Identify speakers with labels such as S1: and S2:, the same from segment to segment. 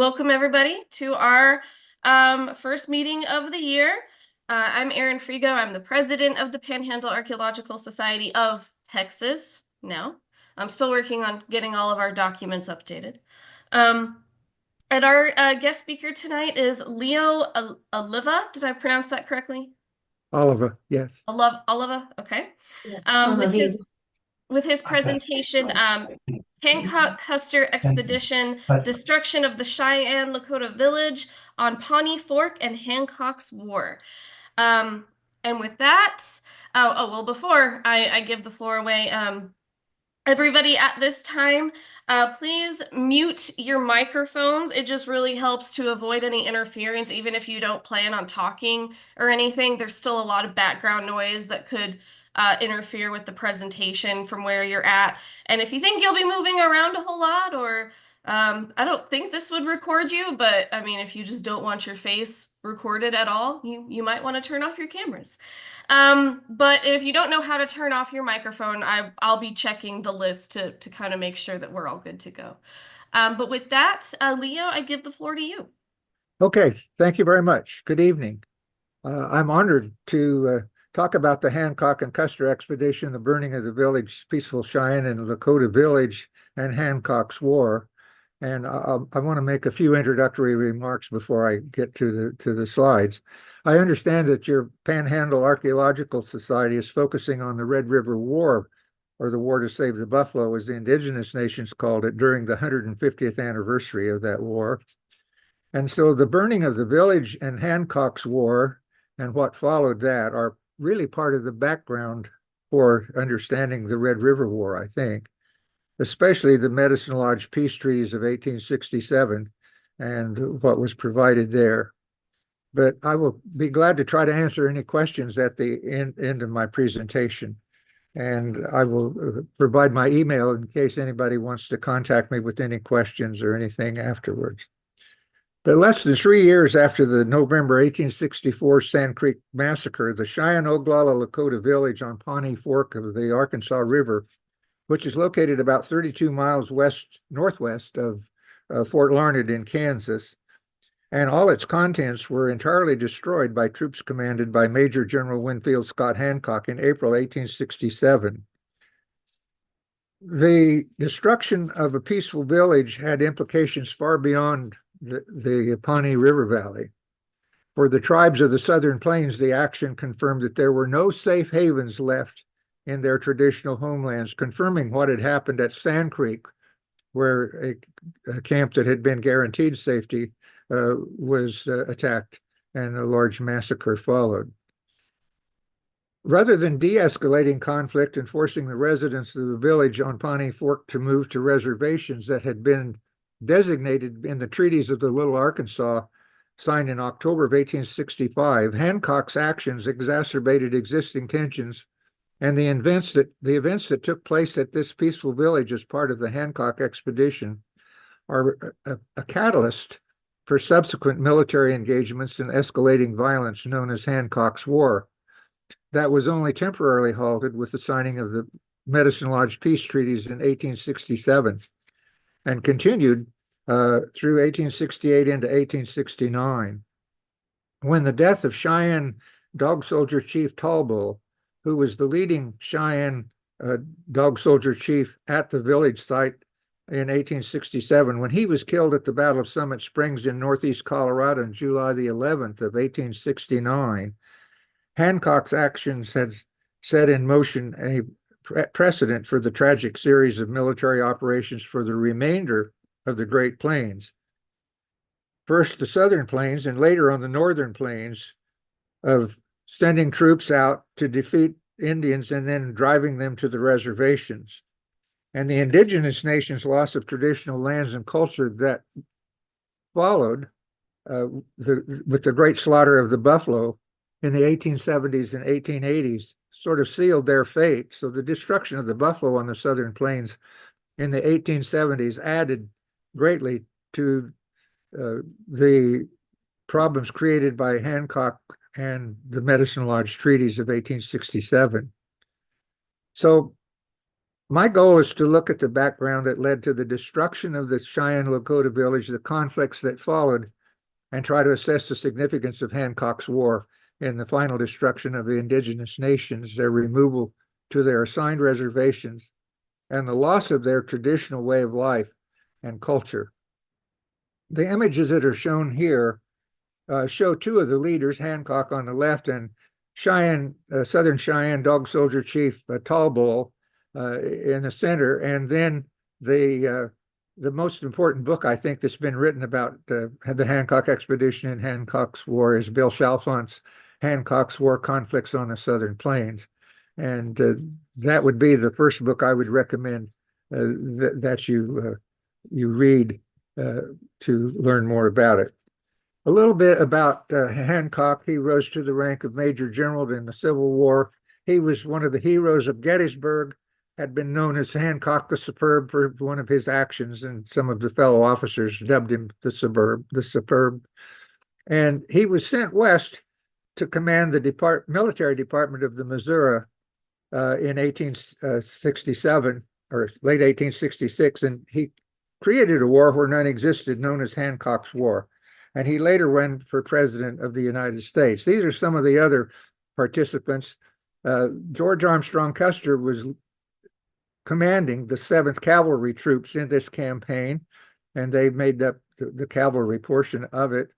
S1: Welcome, everybody, to our first meeting of the year. I'm Erin Frigo. I'm the president of the Panhandle Archaeological Society of Texas now. I'm still working on getting all of our documents updated. And our guest speaker tonight is Leo Oliva. Did I pronounce that correctly?
S2: Oliver, yes.
S1: Oliva, okay. With his presentation, Hancock-Custer Expedition, Destruction of the Cheyenne Lakota Village on Pawnee Fork and Hancock's War. And with that, well, before I give the floor away, everybody at this time, please mute your microphones. It just really helps to avoid any interference, even if you don't plan on talking or anything. There's still a lot of background noise that could interfere with the presentation from where you're at. And if you think you'll be moving around a whole lot, or I don't think this would record you, but I mean, if you just don't want your face recorded at all, you might want to turn off your cameras. But if you don't know how to turn off your microphone, I'll be checking the list to kind of make sure that we're all good to go. But with that, Leo, I give the floor to you.
S2: Okay, thank you very much. Good evening. I'm honored to talk about the Hancock and Custer Expedition, the burning of the village, Peaceful Cheyenne and Lakota Village, and Hancock's War. And I want to make a few introductory remarks before I get to the slides. I understand that your Panhandle Archaeological Society is focusing on the Red River War, or the War to Save the Buffalo, as the indigenous nations called it, during the 150th anniversary of that war. And so the burning of the village and Hancock's War and what followed that are really part of the background for understanding the Red River War, I think, especially the Medicine Lodge peace treaties of 1867 and what was provided there. But I will be glad to try to answer any questions at the end of my presentation. And I will provide my email in case anybody wants to contact me with any questions or anything afterwards. But less than 3 years after the November 1864 Sand Creek Massacre, the Cheyenne-Oglala Lakota Village on Pawnee Fork of the Arkansas River, which is located about 32 miles northwest of Fort Larned in Kansas, and all its contents were entirely destroyed by troops commanded by Major General Winfield Scott Hancock in April 1867. The destruction of a peaceful village had implications far beyond the Pawnee River Valley. For the tribes of the Southern Plains, the action confirmed that there were no safe havens left in their traditional homelands, confirming what had happened at Sand Creek, where a camp that had been guaranteed safety was attacked and a large massacre followed. Rather than de-escalating conflict and forcing the residents of the village on Pawnee Fork to move to reservations that had been designated in the treaties of the Little Arkansas signed in October of 1865, Hancock's actions exacerbated existing tensions, and the events that took place at this peaceful village as part of the Hancock expedition are a catalyst for subsequent military engagements and escalating violence known as Hancock's War. That was only temporarily halted with the signing of the Medicine Lodge peace treaties in 1867 and continued through 1868 into 1869. When the death of Cheyenne Dog Soldier Chief Tallbull, who was the leading Cheyenne Dog Soldier chief at the village site in 1867, when he was killed at the Battle of Summit Springs in northeast Colorado on July the 11th of 1869, Hancock's actions had set in motion a precedent for the tragic series of military operations for the remainder of the Great Plains. First, the Southern Plains, and later on the Northern Plains, of sending troops out to defeat Indians and then driving them to the reservations. And the indigenous nations' loss of traditional lands and culture that followed with the great slaughter of the buffalo in the 1870s and 1880s sort of sealed their fate. So the destruction of the buffalo on the Southern Plains in the 1870s added greatly to the problems created by Hancock and the Medicine Lodge treaties of 1867. So My goal is to look at the background that led to the destruction of the Cheyenne Lakota village, the conflicts that followed, and try to assess the significance of Hancock's War in the final destruction of the indigenous nations, their removal to their assigned reservations, and the loss of their traditional way of life and culture. The images that are shown here show two of the leaders, Hancock on the left and Cheyenne, Southern Cheyenne Dog Soldier Chief Tall Bull in the center, and then the most important book I think that's been written about the Hancock Expedition and Hancock's War is Bill Chalfont's Hancock's War Conflicts on the Southern Plains, and that would be the first book I would recommend that you read to learn more about it. A little bit about Hancock. He rose to the rank of Major General in the Civil War. He was one of the heroes of Gettysburg, had been known as Hancock the Superb for one of his actions, and some of the fellow officers dubbed him the Superb. And he was sent west to command the military department of the Missouri in 1867 or late 1866, and he created a war where none existed, known as Hancock's War. And he later went for president of the United States. These are some of the other participants. George Armstrong Custer was commanding the 7th Cavalry troops in this campaign, and they made up the cavalry portion of it.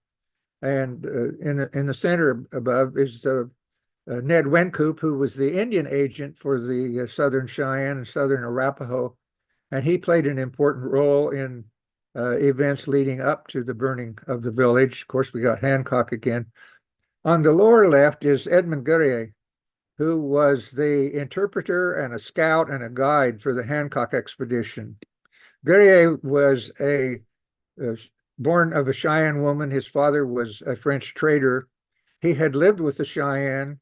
S2: And in the center above is Ned Wencoop, who was the Indian agent for the Southern Cheyenne and Southern Arapaho, and he played an important role in events leading up to the burning of the village. Of course, we got Hancock again. On the lower left is Edmund Guerrier, who was the interpreter and a scout and a guide for the Hancock expedition. Guerrier was born of a Cheyenne woman. His father was a French trader. He had lived with the Cheyenne.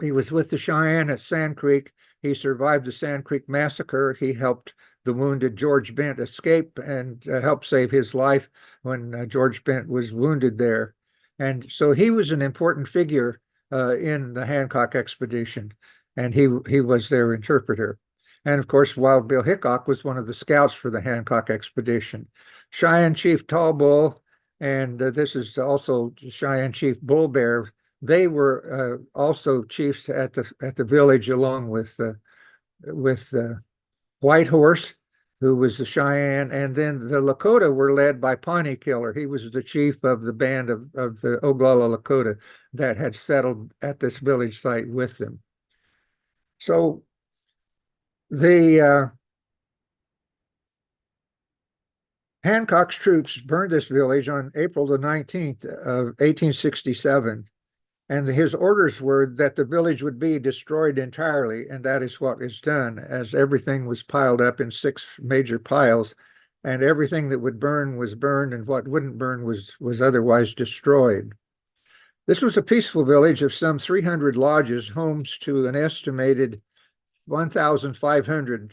S2: He was with the Cheyenne at Sand Creek. He survived the Sand Creek massacre. He helped the wounded George Bent escape and helped save his life when George Bent was wounded there. And so he was an important figure in the Hancock expedition, and he was their interpreter. And of course, Wild Bill Hickok was one of the scouts for the Hancock expedition. Cheyenne Chief Tall Bull, and this is also Cheyenne Chief Bull Bear. They were also chiefs at the village, along with White Horse, who was the Cheyenne, and then the Lakota were led by Pawnee Killer. He was the chief of the band of the Oglala Lakota that had settled at this village site with them. So the Hancock's troops burned this village on April the 19th of 1867. And his orders were that the village would be destroyed entirely, and that is what is done, as everything was piled up in 6 major piles, and everything that would burn was burned, and what wouldn't burn was otherwise destroyed. This was a peaceful village of some 300 lodges, homes to an estimated 1,500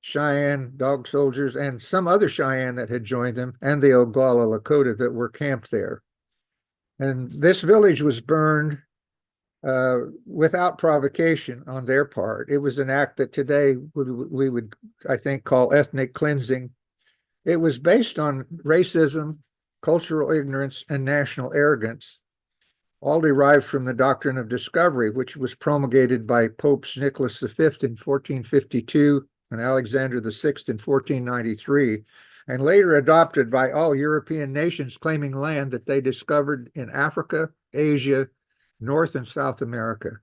S2: Cheyenne Dog Soldiers and some other Cheyenne that had joined them, and the Oglala Lakota that were camped there. And this village was burned without provocation on their part. It was an act that today we would, I think, call ethnic cleansing. It was based on racism, cultural ignorance, and national arrogance, all derived from the doctrine of discovery, which was promulgated by Popes Nicholas V in 1452 and Alexander VI in 1493. And later adopted by all European nations claiming land that they discovered in Africa, Asia, North and South America.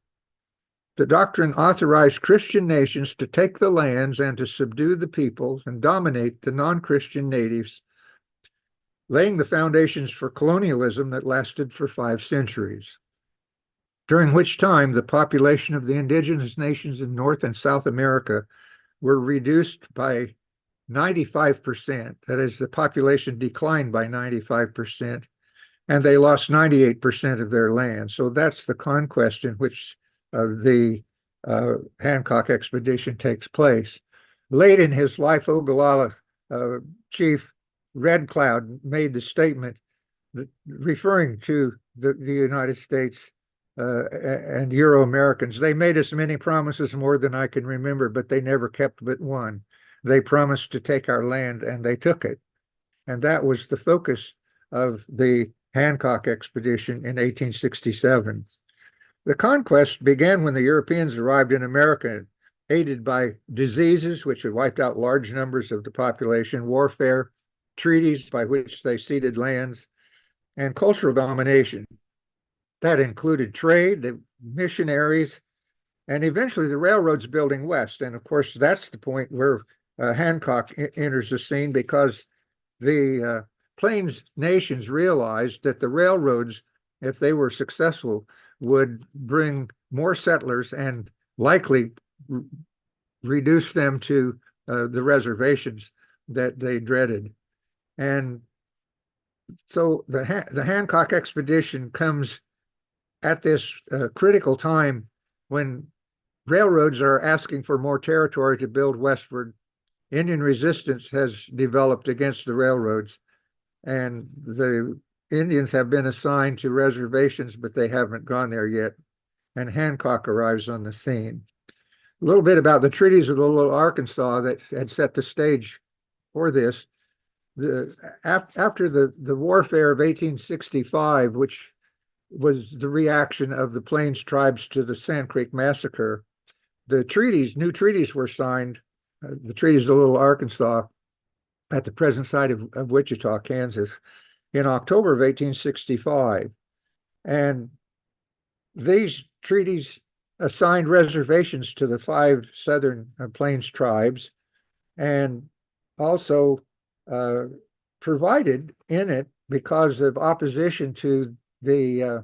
S2: The doctrine authorized Christian nations to take the lands and to subdue the peoples and dominate the non-Christian natives, laying the foundations for colonialism that lasted for 5 centuries, during which time the population of the indigenous nations in North and South America were reduced by 95%. That is, the population declined by 95%, and they lost 98% of their land. So that's the conquest in which the Hancock expedition takes place. Late in his life, Oglala Chief Red Cloud made the statement that, referring to the United States, and Euro-Americans. They made us many promises, more than I can remember, but they never kept but one. They promised to take our land, and they took it. And that was the focus of the Hancock expedition in 1867. The conquest began when the Europeans arrived in America, aided by diseases which had wiped out large numbers of the population, warfare, treaties by which they ceded lands, and cultural domination. That included trade, the missionaries, and eventually the railroads building west. And of course, that's the point where Hancock enters the scene, because the Plains nations realized that the railroads, if they were successful, would bring more settlers and likely reduce them to the reservations that they dreaded. And so the Hancock expedition comes at this critical time when railroads are asking for more territory to build westward. Indian resistance has developed against the railroads, and the Indians have been assigned to reservations, but they haven't gone there yet. And Hancock arrives on the scene. A little bit about the treaties of the Little Arkansas that had set the stage for this. After the warfare of 1865, which was the reaction of the Plains tribes to the Sand Creek Massacre, new treaties were signed, the treaties of Little Arkansas, at the present site of Wichita, Kansas, in October of 1865. And these treaties assigned reservations to the 5 Southern Plains tribes, and also provided in it, because of opposition to the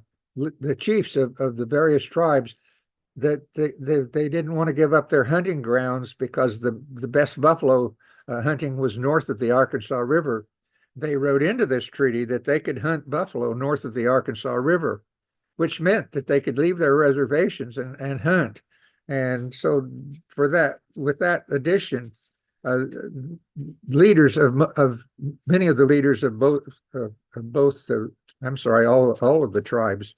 S2: chiefs of the various tribes, that they didn't want to give up their hunting grounds, because the best buffalo hunting was north of the Arkansas River. They wrote into this treaty that they could hunt buffalo north of the Arkansas River, which meant that they could leave their reservations and hunt. And so with that addition, leaders of many of the leaders of both all of the tribes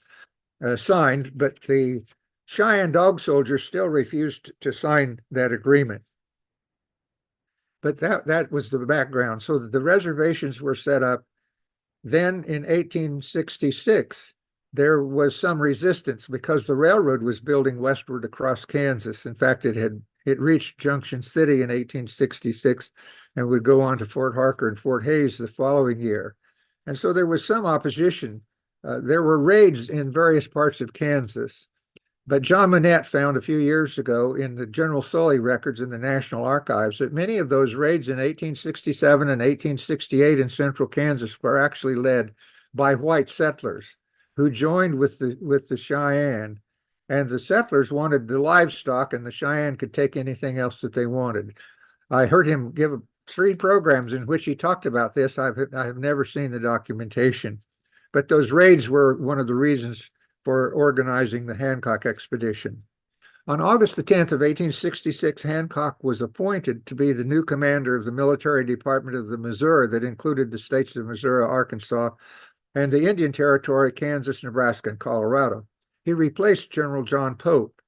S2: signed, but the Cheyenne Dog Soldiers still refused to sign that agreement. But that was the background. So the reservations were set up. Then in 1866, there was some resistance, because the railroad was building westward across Kansas. In fact, it reached Junction City in 1866 and would go on to Fort Harker and Fort Hays the following year. And so there was some opposition. There were raids in various parts of Kansas. But John Monette found a few years ago in the General Sully records in the National Archives that many of those raids in 1867 and 1868 in central Kansas were actually led by white settlers who joined with the Cheyenne. And the settlers wanted the livestock, and the Cheyenne could take anything else that they wanted. I heard him give 3 programs in which he talked about this. I have never seen the documentation. But those raids were one of the reasons for organizing the Hancock expedition. On August the 10th of 1866, Hancock was appointed to be the new commander of the military department of the Missouri, that included the states of Missouri, Arkansas, and the Indian Territory, Kansas, Nebraska, and Colorado. He replaced General John Pope.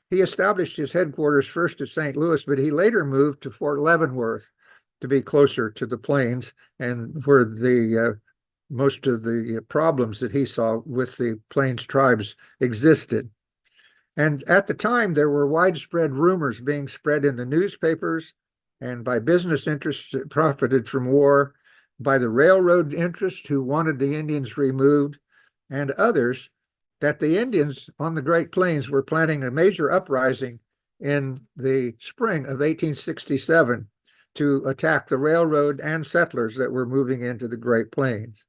S2: He established his headquarters first at St. Louis, but he later moved to Fort Leavenworth to be closer to the plains, and where the most of the problems that he saw with the Plains tribes existed. And at the time, there were widespread rumors being spread in the newspapers and by business interests that profited from war, by the railroad interests who wanted the Indians removed, and others, that the Indians on the Great Plains were planning a major uprising in the spring of 1867 to attack the railroad and settlers that were moving into the Great Plains.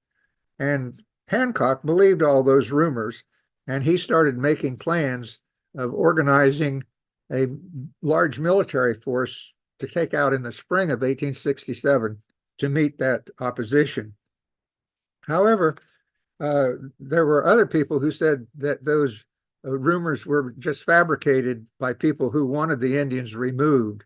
S2: And Hancock believed all those rumors, and he started making plans of organizing a large military force to take out in the spring of 1867 to meet that opposition. However, there were other people who said that those rumors were just fabricated by people who wanted the Indians removed.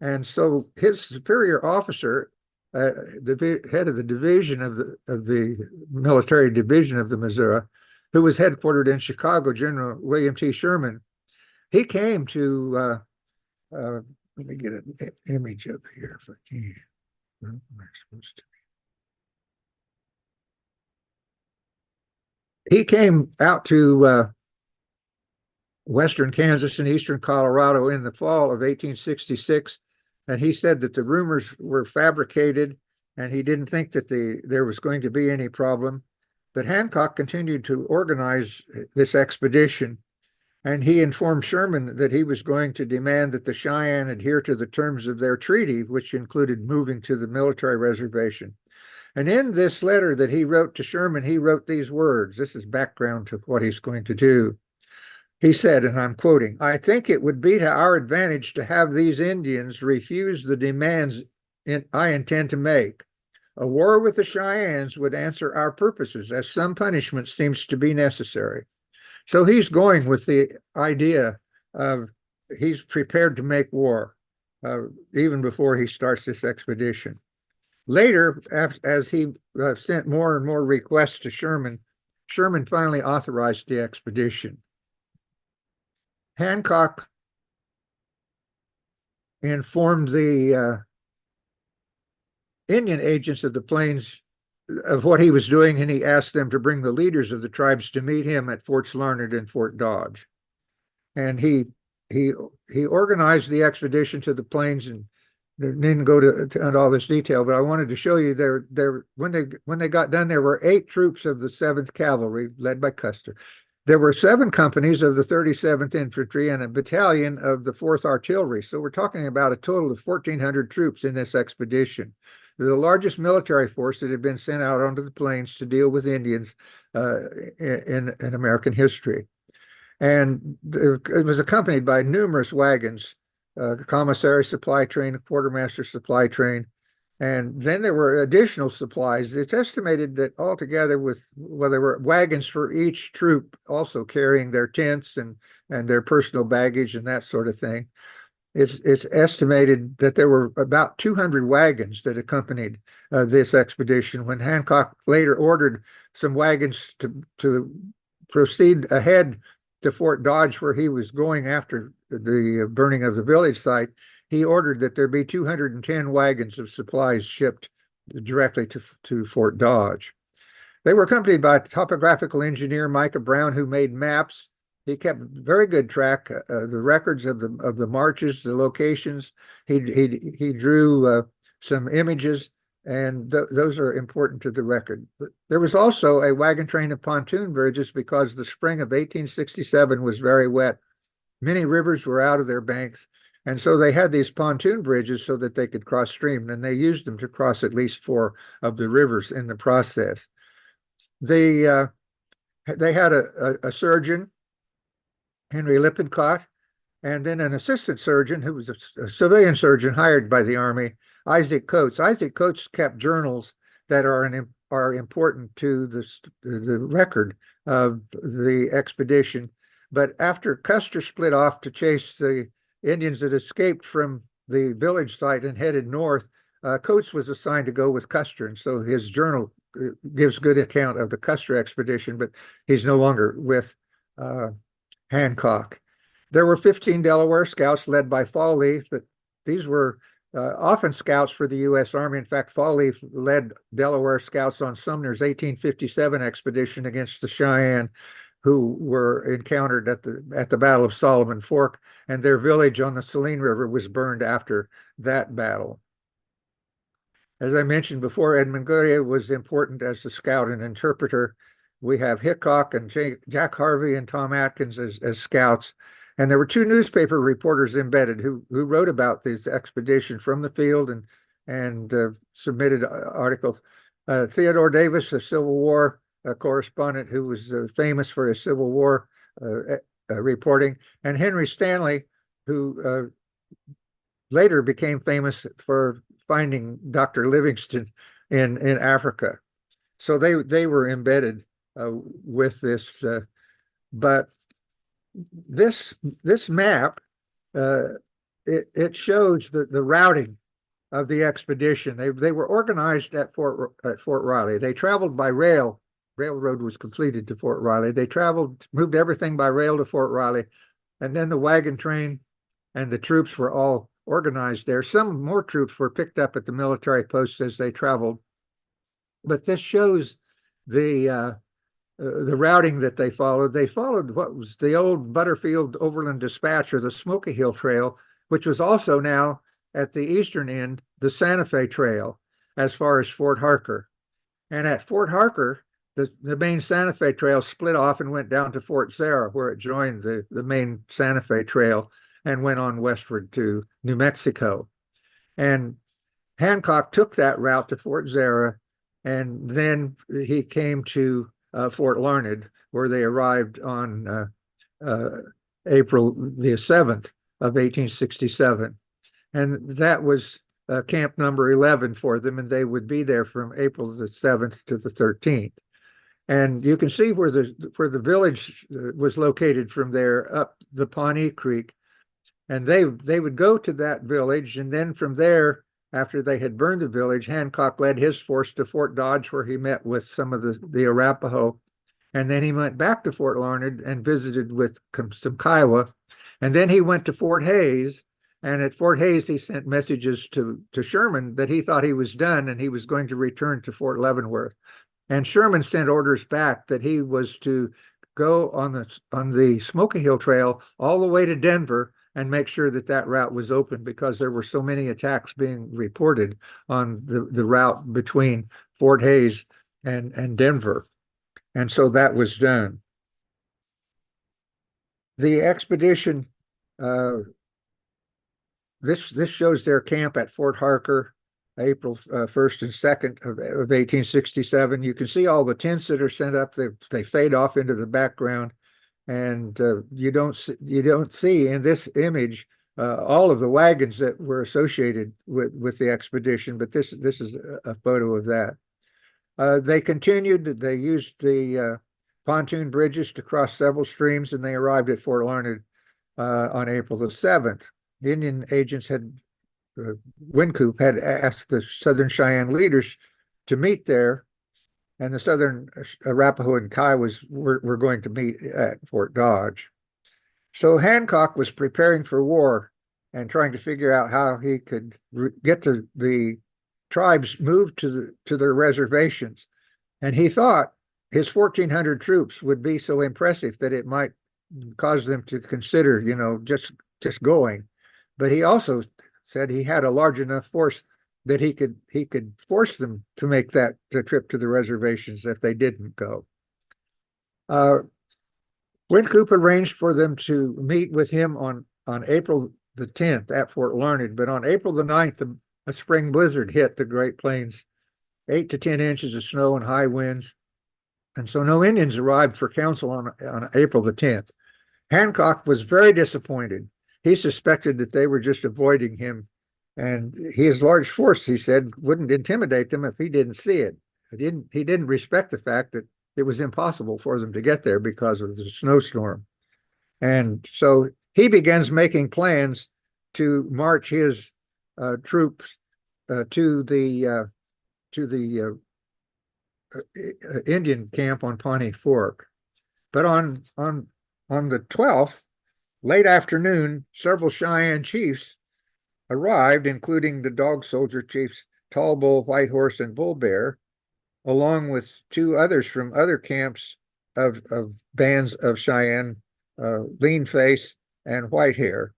S2: And so his superior officer, the head of the division of the military division of the Missouri, who was headquartered in Chicago, General William T. Sherman, he came to, let me get an image up here if I can. Where am I supposed to be? He came out to western Kansas and eastern Colorado in the fall of 1866, and he said that the rumors were fabricated, and he didn't think that there was going to be any problem. But Hancock continued to organize this expedition, and he informed Sherman that he was going to demand that the Cheyenne adhere to the terms of their treaty, which included moving to the military reservation. And in this letter that he wrote to Sherman, he wrote these words. This is background to what he's going to do. He said, and I'm quoting, "I think it would be to our advantage to have these Indians refuse the demands I intend to make. A war with the Cheyennes would answer our purposes, as some punishment seems to be necessary." So he's going with the idea of he's prepared to make war, even before he starts this expedition. Later, as he sent more and more requests to Sherman, Sherman finally authorized the expedition. Hancock informed the Indian agents of the plains of what he was doing, and he asked them to bring the leaders of the tribes to meet him at Forts Larned and Fort Dodge. And he organized the expedition to the plains, and didn't go to all this detail, but I wanted to show you when they got done, there were 8 troops of the 7th Cavalry led by Custer. There were 7 companies of the 37th Infantry and a battalion of the 4th Artillery. So we're talking about a total of 1,400 troops in this expedition. They're the largest military force that had been sent out onto the plains to deal with Indians in American history. And it was accompanied by numerous wagons, commissary supply train, quartermaster supply train, and then there were additional supplies. It's estimated that altogether there were wagons for each troop also carrying their tents and their personal baggage and that sort of thing. It's estimated that there were about 200 wagons that accompanied this expedition, when Hancock later ordered some wagons to proceed ahead to Fort Dodge, where he was going after the burning of the village site. He ordered that there be 210 wagons of supplies shipped directly to Fort Dodge. They were accompanied by topographical engineer Micah Brown, who made maps. He kept very good track of the records of the marches, the locations. He drew some images, and those are important to the record. But there was also a wagon train of pontoon bridges, because the spring of 1867 was very wet. Many rivers were out of their banks, and so they had these pontoon bridges so that they could cross stream, and they used them to cross at least 4 of the rivers in the process. They had a surgeon, Henry Lippincott, and then an assistant surgeon who was a civilian surgeon hired by the Army, Isaac Coates. Isaac Coates kept journals that are important to the record of the expedition. But after Custer split off to chase the Indians that escaped from the village site and headed north, Coates was assigned to go with Custer, and so his journal gives good account of the Custer expedition, but he's no longer with Hancock. There were 15 Delaware scouts led by Fall Leaf. These were often scouts for the U.S. Army. In fact, Fall Leaf led Delaware scouts on Sumner's 1857 expedition against the Cheyenne, who were encountered at the Battle of Solomon Fork, and their village on the Saline River was burned after that battle. As I mentioned before, Edmund Goodyear was important as a scout and interpreter. We have Hickok and Jack Harvey and Tom Atkins as scouts. And there were 2 newspaper reporters embedded who wrote about this expedition from the field and submitted articles. Theodore Davis, a Civil War correspondent who was famous for his Civil War reporting, and Henry Stanley, who later became famous for finding Dr. Livingston in Africa. So they were embedded with this, but this map it shows the routing of the expedition. They were organized at Fort Riley. They traveled by rail railroad was completed to Fort Riley. They traveled, moved everything by rail to Fort Riley, and then the wagon train and the troops were all organized there. Some more troops were picked up at the military posts as they traveled, but this shows the routing that they followed. They followed what was the old Butterfield Overland Dispatch, or the Smoky Hill Trail, which was also now at the eastern end, the Santa Fe Trail, as far as Fort Harker. And at Fort Harker, the main Santa Fe Trail split off and went down to Fort Sarah, where it joined the main Santa Fe Trail and went on westward to New Mexico. And Hancock took that route to Fort Sarah, and then he came to Fort Larned, where they arrived on April the 7th of 1867. And that was camp number 11 for them, and they would be there from April the 7th to the 13th. And you can see where the village was located from there up the Pawnee Creek. And they would go to that village, and then from there, after they had burned the village, Hancock led his force to Fort Dodge, where he met with some of the Arapaho. And then he went back to Fort Larned and visited with some Kiowa. And then he went to Fort Hays. And at Fort Hays, he sent messages to Sherman that he thought he was done and he was going to return to Fort Leavenworth. And Sherman sent orders back that he was to go on the Smoky Hill Trail all the way to Denver and make sure that route was open, because there were so many attacks being reported on the route between Fort Hays and Denver. And so that was done. The expedition, this shows their camp at Fort Harker, April 1st and 2nd of 1867. You can see all the tents that are sent up. They fade off into the background. And you don't see in this image all of the wagons that were associated with the expedition, but this is a photo of that. They continued. They used the pontoon bridges to cross several streams, and they arrived at Fort Larned on April the 7th. The Indian agents Wynkoop had asked the Southern Cheyenne leaders to meet there, and the Southern Arapaho and Kiowas were going to meet at Fort Dodge. So Hancock was preparing for war and trying to figure out how he could get the tribes moved to their reservations. And he thought his 1,400 troops would be so impressive that it might cause them to consider, just going. But he also said he had a large enough force that he could force them to make the trip to the reservations if they didn't go. Wynkoop arranged for them to meet with him on April the 10th at Fort Larned, but on April the 9th, a spring blizzard hit the Great Plains, 8 to 10 inches of snow and high winds, and so no Indians arrived for council on April the 10th. Hancock was very disappointed. He suspected that they were just avoiding him, and his large force, he said, wouldn't intimidate them if he didn't see it. He didn't respect the fact that it was impossible for them to get there because of the snowstorm. And so he begins making plans to march his troops to the Indian camp on Pawnee Fork. But on the 12th, late afternoon, several Cheyenne chiefs arrived, including the Dog Soldier chiefs Tall Bull, White Horse, and Bull Bear, along with two others from other camps of bands of Cheyenne, Lean Face and White Hair.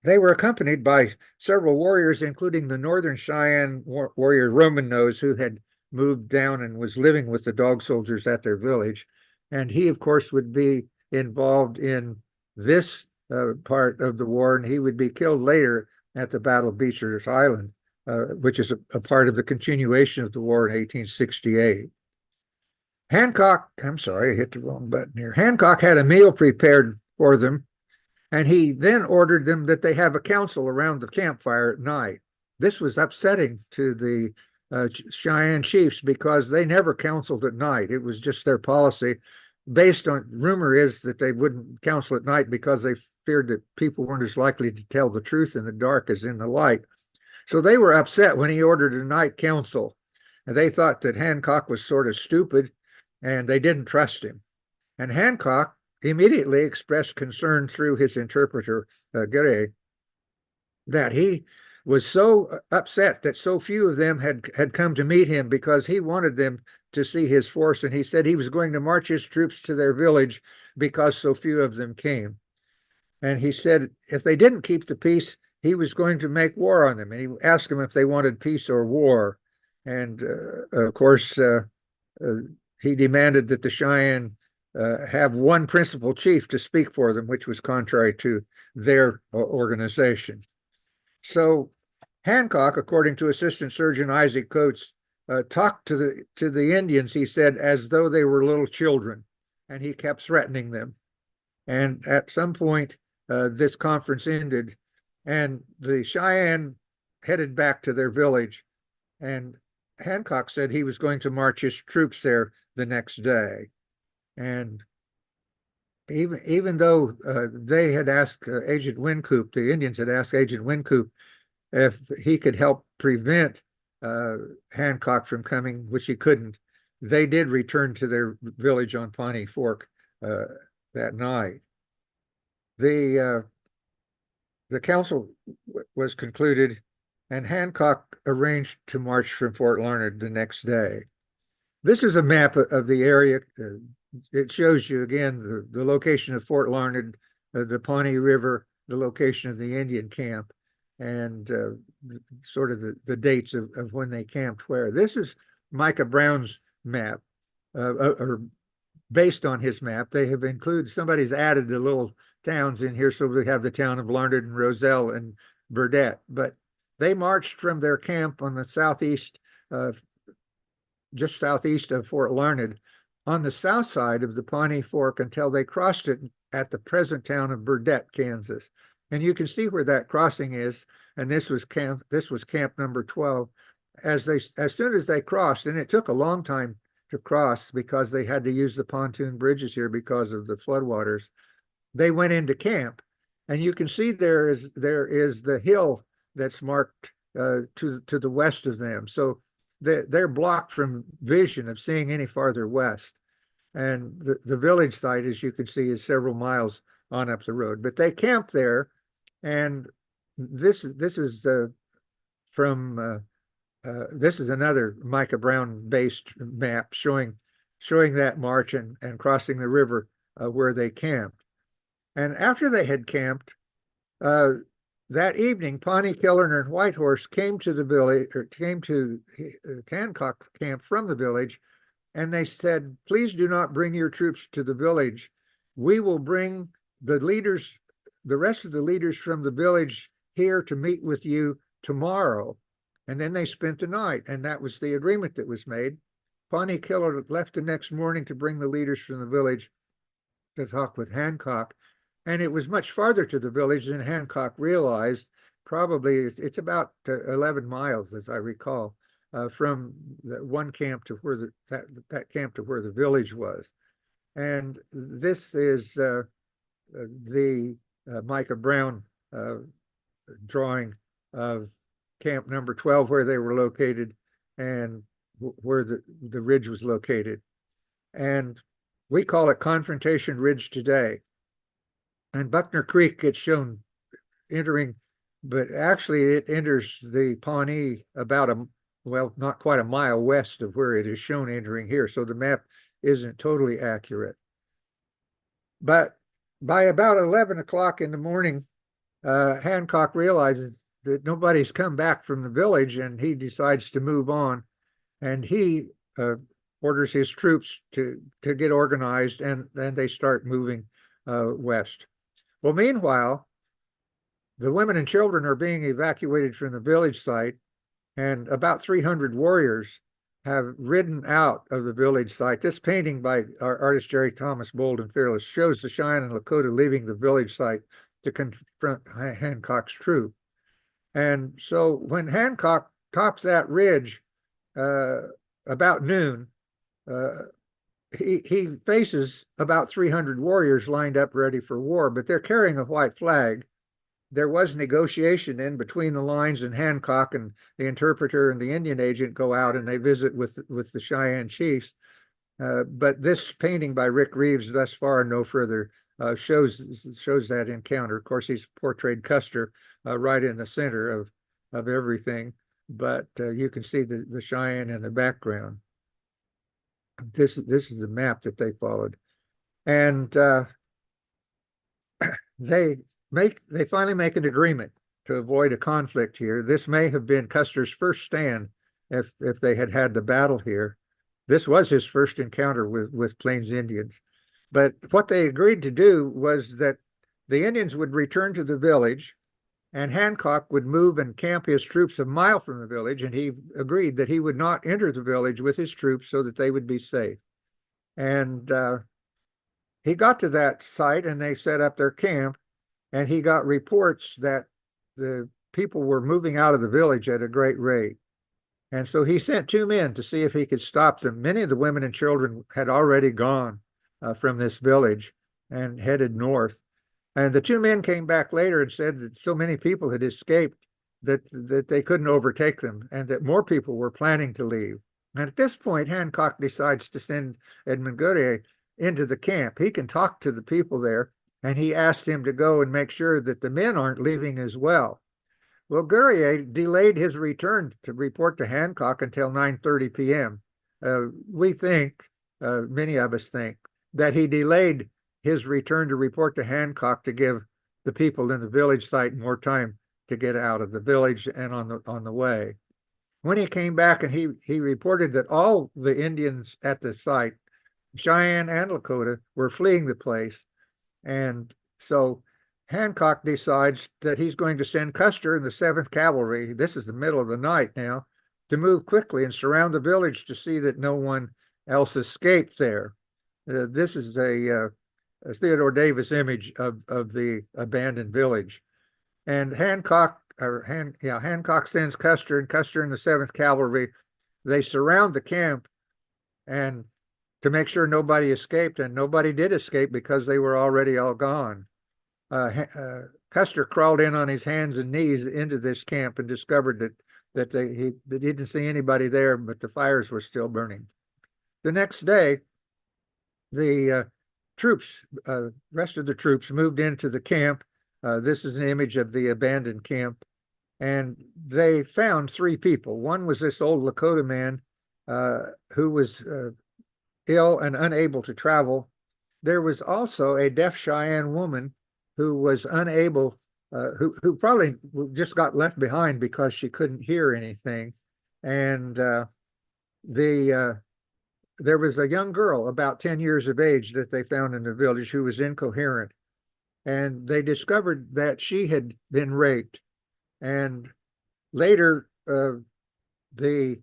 S2: They were accompanied by several warriors, including the Northern Cheyenne warrior Roman Nose, who had moved down and was living with the Dog Soldiers at their village. And he, of course, would be involved in this part of the war, and he would be killed later at the Battle of Beecher's Island, which is a part of the continuation of the war in 1868. I'm sorry, I hit the wrong button here. Hancock had a meal prepared for them, and he then ordered them that they have a council around the campfire at night. This was upsetting to the Cheyenne chiefs because they never counseled at night. It was just their policy. Based on rumor is that they wouldn't counsel at night because they feared that people weren't as likely to tell the truth in the dark as in the light. So they were upset when he ordered a night council. And they thought that Hancock was sort of stupid and they didn't trust him. And Hancock immediately expressed concern through his interpreter, Gray, that he was so upset that so few of them had come to meet him because he wanted them to see his force. And he said he was going to march his troops to their village because so few of them came. And he said if they didn't keep the peace, he was going to make war on them. And he asked them if they wanted peace or war. And of course, he demanded that the Cheyenne have one principal chief to speak for them, which was contrary to their organization. So Hancock, according to Assistant Surgeon Isaac Coates, talked to the Indians, he said, as though they were little children, and he kept threatening them. And at some point, this conference ended, and the Cheyenne headed back to their village, and Hancock said he was going to march his troops there the next day. And even though they had asked Agent Wynkoop, the Indians had asked Agent Wynkoop if he could help prevent Hancock from coming, which he couldn't, they did return to their village on Pawnee Fork that night. The council was concluded, and Hancock arranged to march from Fort Larned the next day. This is a map of the area. It shows you again the location of Fort Larned, the Pawnee River, the location of the Indian camp, and sort of the dates of when they camped where. This is Micah Brown's map, or based on his map. They have included, somebody's added the little towns in here, so we have the town of Larned and Roselle and Burdett. But they marched from their camp on the southeast, just southeast of Fort Larned, on the south side of the Pawnee Fork until they crossed it at the present town of Burdett, Kansas. And you can see where that crossing is. And this was camp number 12. As soon as they crossed, and it took a long time to cross because they had to use the pontoon bridges here because of the floodwaters, they went into camp. And you can see there is the hill that's marked to the west of them. So they're blocked from vision of seeing any farther west. And the village site, as you can see, is several miles on up the road. But they camped there, and this is from this is another Micah Brown based map showing that march and crossing the river where they camped. And after they had camped, that evening, Pawnee, Killiner, and Whitehorse came to the village, or came to Hancock camp from the village, and they said, please do not bring your troops to the village. We will bring the rest of the leaders from the village here to meet with you tomorrow. And then they spent the night, and that was the agreement that was made. Pawnee Killer left the next morning to bring the leaders from the village to talk with Hancock. And it was much farther to the village than Hancock realized. Probably it's about 11 miles, as I recall, from the one camp to where that camp to where the village was. And this is the Micah Brown drawing of camp number 12, where they were located and where the ridge was located. And we call it Confrontation Ridge today. And Buckner Creek gets shown entering, but actually it enters the Pawnee about not quite a mile west of where it is shown entering here. So the map isn't totally accurate. But by about 11 o'clock in the morning, Hancock realizes that nobody's come back from the village, and he decides to move on. And he orders his troops to get organized, and then they start moving west. Well, meanwhile, the women and children are being evacuated from the village site, and about 300 warriors have ridden out of the village site. This painting by our artist Jerry Thomas, Bold and Fearless, shows the Cheyenne and Lakota leaving the village site to confront Hancock's troop. And so when Hancock tops that ridge about noon, he faces about 300 warriors lined up ready for war, but they're carrying a white flag. There was negotiation in between the lines, and Hancock and the interpreter and the Indian agent go out and they visit with the Cheyenne chiefs. But this painting by Rick Reeves, thus far, no further, shows that encounter. Of course, he's portrayed Custer right in the center of everything, but you can see the Cheyenne in the background. This is the map that they followed, and they finally make an agreement to avoid a conflict here. This may have been Custer's first stand if they had the battle here. This was his first encounter with Plains Indians. But what they agreed to do was that the Indians would return to the village and Hancock would move and camp his troops a mile from the village, and he agreed that he would not enter the village with his troops so that they would be safe. And he got to that site and they set up their camp, and he got reports that the people were moving out of the village at a great rate. And so he sent 2 men to see if he could stop them. Many of the women and children had already gone from this village and headed north. And the 2 men came back later and said that so many people had escaped that they couldn't overtake them and that more people were planning to leave. And at this point, Hancock decides to send Edmund Goodray into the camp. He can talk to the people there, and he asked him to go and make sure that the men aren't leaving as well. Well, Goodray delayed his return to report to Hancock until 9:30 p.m. We think, many of us think, that he delayed his return to report to Hancock to give the people in the village site more time to get out of the village and on the way. When he came back and he reported that all the Indians at the site, Cheyenne and Lakota, were fleeing the place. And so Hancock decides that he's going to send Custer and the 7th Cavalry, this is the middle of the night now, to move quickly and surround the village to see that no one else escaped there. This is a Theodore Davis image of the abandoned village. And Hancock sends Custer and the 7th Cavalry. They surround the camp and to make sure nobody escaped, and nobody did escape because they were already all gone. Custer crawled in on his hands and knees into this camp and discovered that he didn't see anybody there, but the fires were still burning. The next day, the rest of the troops moved into the camp. This is an image of the abandoned camp, and they found 3 people. One was this old Lakota man who was ill and unable to travel. There was also a deaf Cheyenne woman who was unable, who probably just got left behind because she couldn't hear anything. And there was a young girl about 10 years of age that they found in the village who was incoherent. And they discovered that she had been raped. And later, the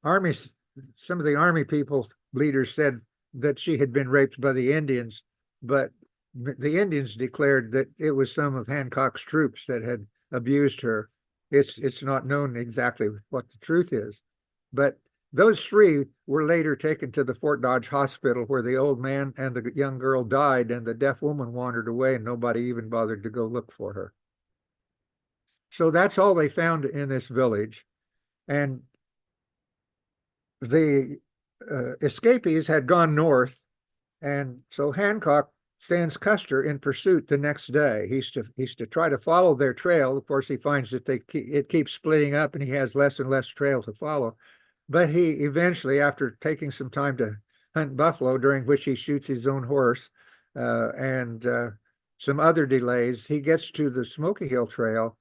S2: army, some of the army people, leaders said that she had been raped by the Indians, but the Indians declared that it was some of Hancock's troops that had abused her. It's not known exactly what the truth is, but those 3 were later taken to the Fort Dodge Hospital, where the old man and the young girl died, and the deaf woman wandered away, and nobody even bothered to go look for her. So that's all they found in this village. And the escapees had gone north, and so Hancock sends Custer in pursuit the next day. He's to try to follow their trail. Of course, he finds that it keeps splitting up, and he has less and less trail to follow. But he eventually, after taking some time to hunt buffalo, during which he shoots his own horse, and some other delays, he gets to the Smoky Hill Trail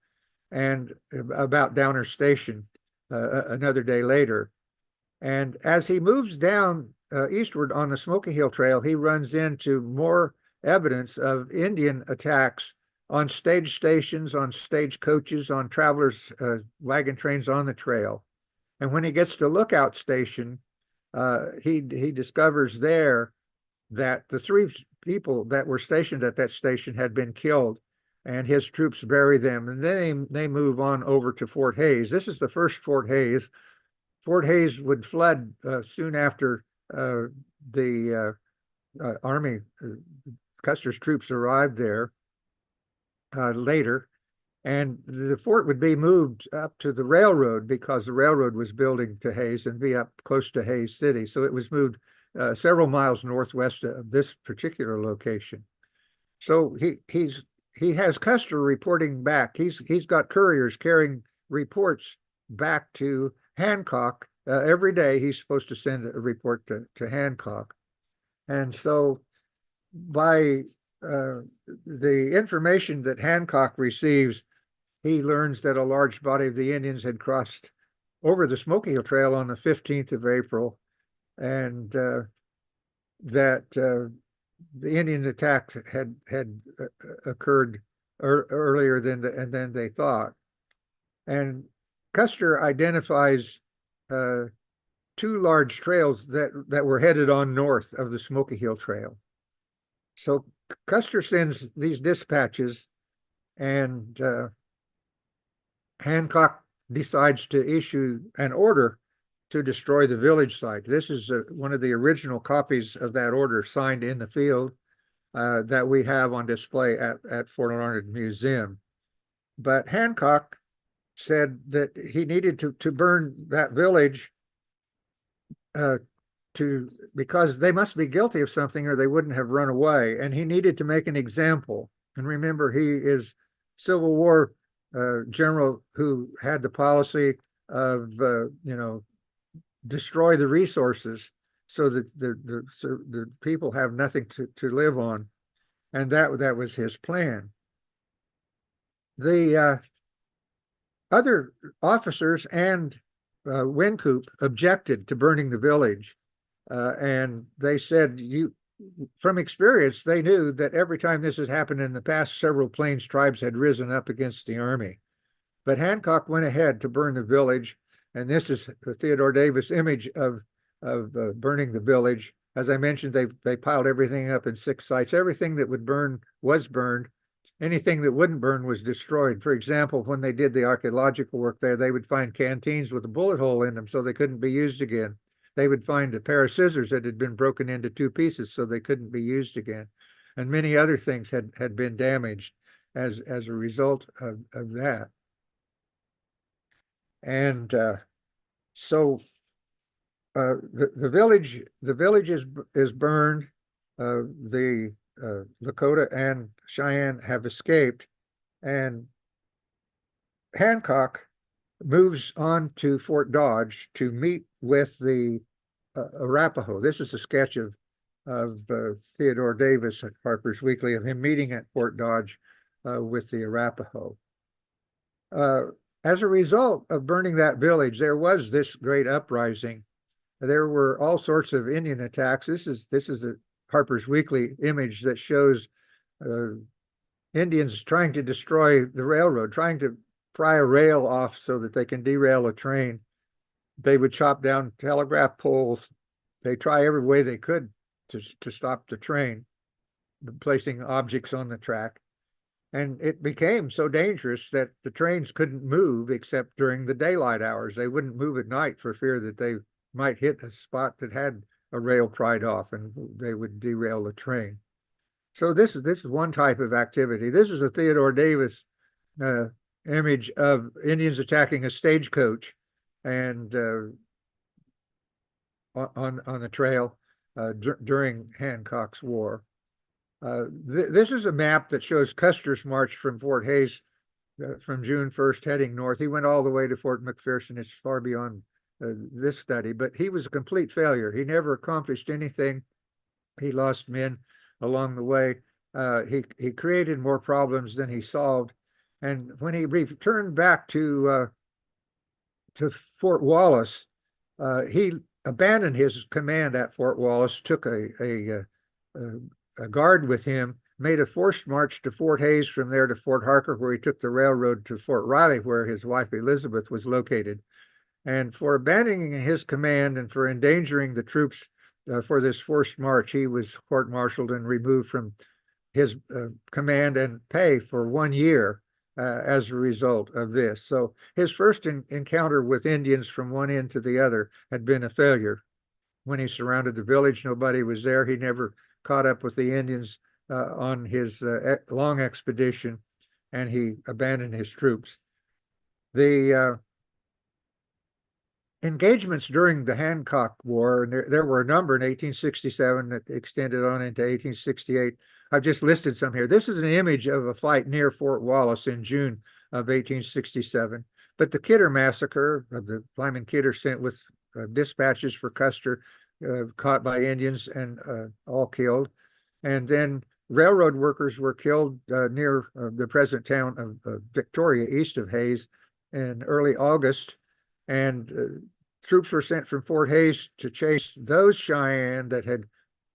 S2: and about Downer Station another day later. And as he moves down eastward on the Smoky Hill Trail, he runs into more evidence of Indian attacks on stage stations, on stage coaches, on travelers' wagon trains on the trail. And when he gets to Lookout Station, he discovers there that the 3 people that were stationed at that station had been killed, and his troops bury them. And then they move on over to Fort Hays. This is the first Fort Hays. Fort Hays would flood soon after the army, Custer's troops arrived there later. And the fort would be moved up to the railroad because the railroad was building to Hays and be up close to Hays City. So it was moved several miles northwest of this particular location. So he has Custer reporting back. He's got couriers carrying reports back to Hancock. Every day he's supposed to send a report to Hancock. And so by the information that Hancock receives, he learns that a large body of the Indians had crossed over the Smoky Hill Trail on the 15th of April, and that the Indian attacks had occurred earlier than they thought. And Custer identifies two large trails that were headed on north of the Smoky Hill Trail. So Custer sends these dispatches, and Hancock decides to issue an order to destroy the village site. This is one of the original copies of that order signed in the field that we have on display at Fort Larned Museum. But Hancock said that he needed to burn that village because they must be guilty of something or they wouldn't have run away. And he needed to make an example. And remember, he is Civil War general who had the policy of, destroy the resources so that the people have nothing to live on. And that was his plan. The other officers and Wynkoop objected to burning the village. And they said, from experience, they knew that every time this had happened in the past, several Plains tribes had risen up against the army. But Hancock went ahead to burn the village. And this is the Theodore Davis image of burning the village. As I mentioned, they piled everything up in 6 sites. Everything that would burn was burned. Anything that wouldn't burn was destroyed. For example, when they did the archaeological work there, they would find canteens with a bullet hole in them so they couldn't be used again. They would find a pair of scissors that had been broken into 2 pieces so they couldn't be used again. And many other things had been damaged as a result of that. And so the village is burned. The Lakota and Cheyenne have escaped, and Hancock moves on to Fort Dodge to meet with the Arapaho. This is a sketch of Theodore Davis at Harper's Weekly of him meeting at Fort Dodge with the Arapaho. As a result of burning that village, there was this great uprising. There were all sorts of Indian attacks. This is a Harper's Weekly image that shows Indians trying to destroy the railroad, trying to pry a rail off so that they can derail a train. They would chop down telegraph poles. They try every way they could to stop the train, placing objects on the track. And it became so dangerous that the trains couldn't move except during the daylight hours. They wouldn't move at night for fear that they might hit a spot that had a rail pried off and they would derail the train. So this is one type of activity. This is a Theodore Davis image of Indians attacking a stagecoach and on the trail during Hancock's War. This is a map that shows Custer's march from Fort Hays from June 1st heading north. He went all the way to Fort McPherson. It's far beyond this study, but he was a complete failure. He never accomplished anything. He lost men along the way. He created more problems than he solved. And when he returned back to Fort Wallace, he abandoned his command at Fort Wallace, took a guard with him, made a forced march to Fort Hays, from there to Fort Harker, where he took the railroad to Fort Riley, where his wife Elizabeth was located. And for abandoning his command and for endangering the troops for this forced march, he was court-martialed and removed from his command and pay for 1 year as a result of this. So his first encounter with Indians from one end to the other had been a failure. When he surrounded the village, nobody was there. He never caught up with the Indians on his long expedition, and he abandoned his troops. The engagements during the Hancock War, and there were a number in 1867 that extended on into 1868. I've just listed some here. This is an image of a fight near Fort Wallace in June of 1867. But the Kidder massacre of the Lyman Kidder sent with dispatches for Custer, caught by Indians and all killed. And then railroad workers were killed near the present town of Victoria, east of Hayes, in early August. And troops were sent from Fort Hayes to chase those Cheyenne that had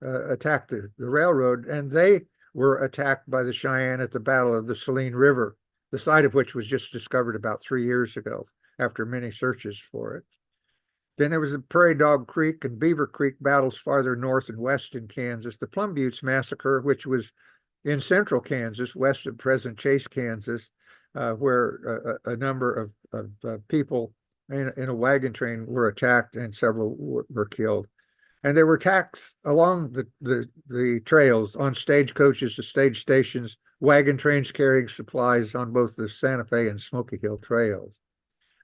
S2: attacked the railroad, and they were attacked by the Cheyenne at the Battle of the Saline River, the site of which was just discovered about 3 years ago after many searches for it. Then there was the Prairie Dog Creek and Beaver Creek battles farther north and west in Kansas. The Plum Buttes Massacre, which was in central Kansas, west of present Chase, Kansas, where a number of people in a wagon train were attacked and several were killed. And there were attacks along the trails on stagecoaches to stage stations, wagon trains carrying supplies on both the Santa Fe and Smoky Hill trails.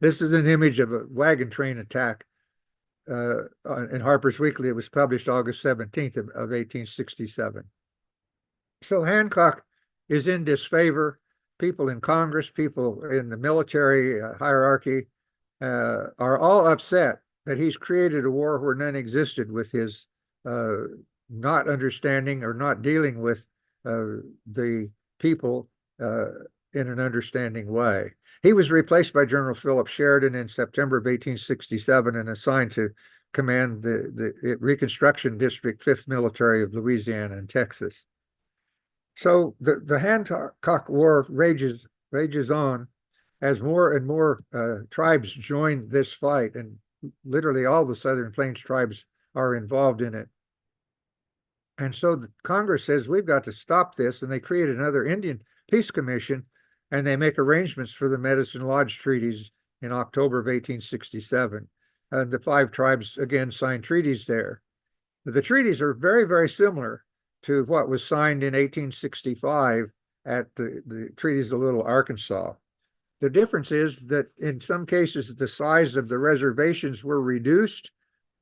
S2: This is an image of a wagon train attack in Harper's Weekly. It was published August 17th of 1867. So Hancock is in disfavor. People in Congress, people in the military hierarchy are all upset that he's created a war where none existed, with his not understanding or not dealing with the people in an understanding way. He was replaced by General Philip Sheridan in September of 1867 and assigned to command the Reconstruction District, 5th Military of Louisiana and Texas. So the Hancock War rages on as more and more tribes join this fight, and literally all the Southern Plains tribes are involved in it. And so the Congress says, we've got to stop this, and they create another Indian Peace Commission, and they make arrangements for the Medicine Lodge treaties in October of 1867. And the 5 tribes again signed treaties there. The treaties are very, very similar to what was signed in 1865 at the treaties of Little Arkansas. The difference is that in some cases, the size of the reservations were reduced,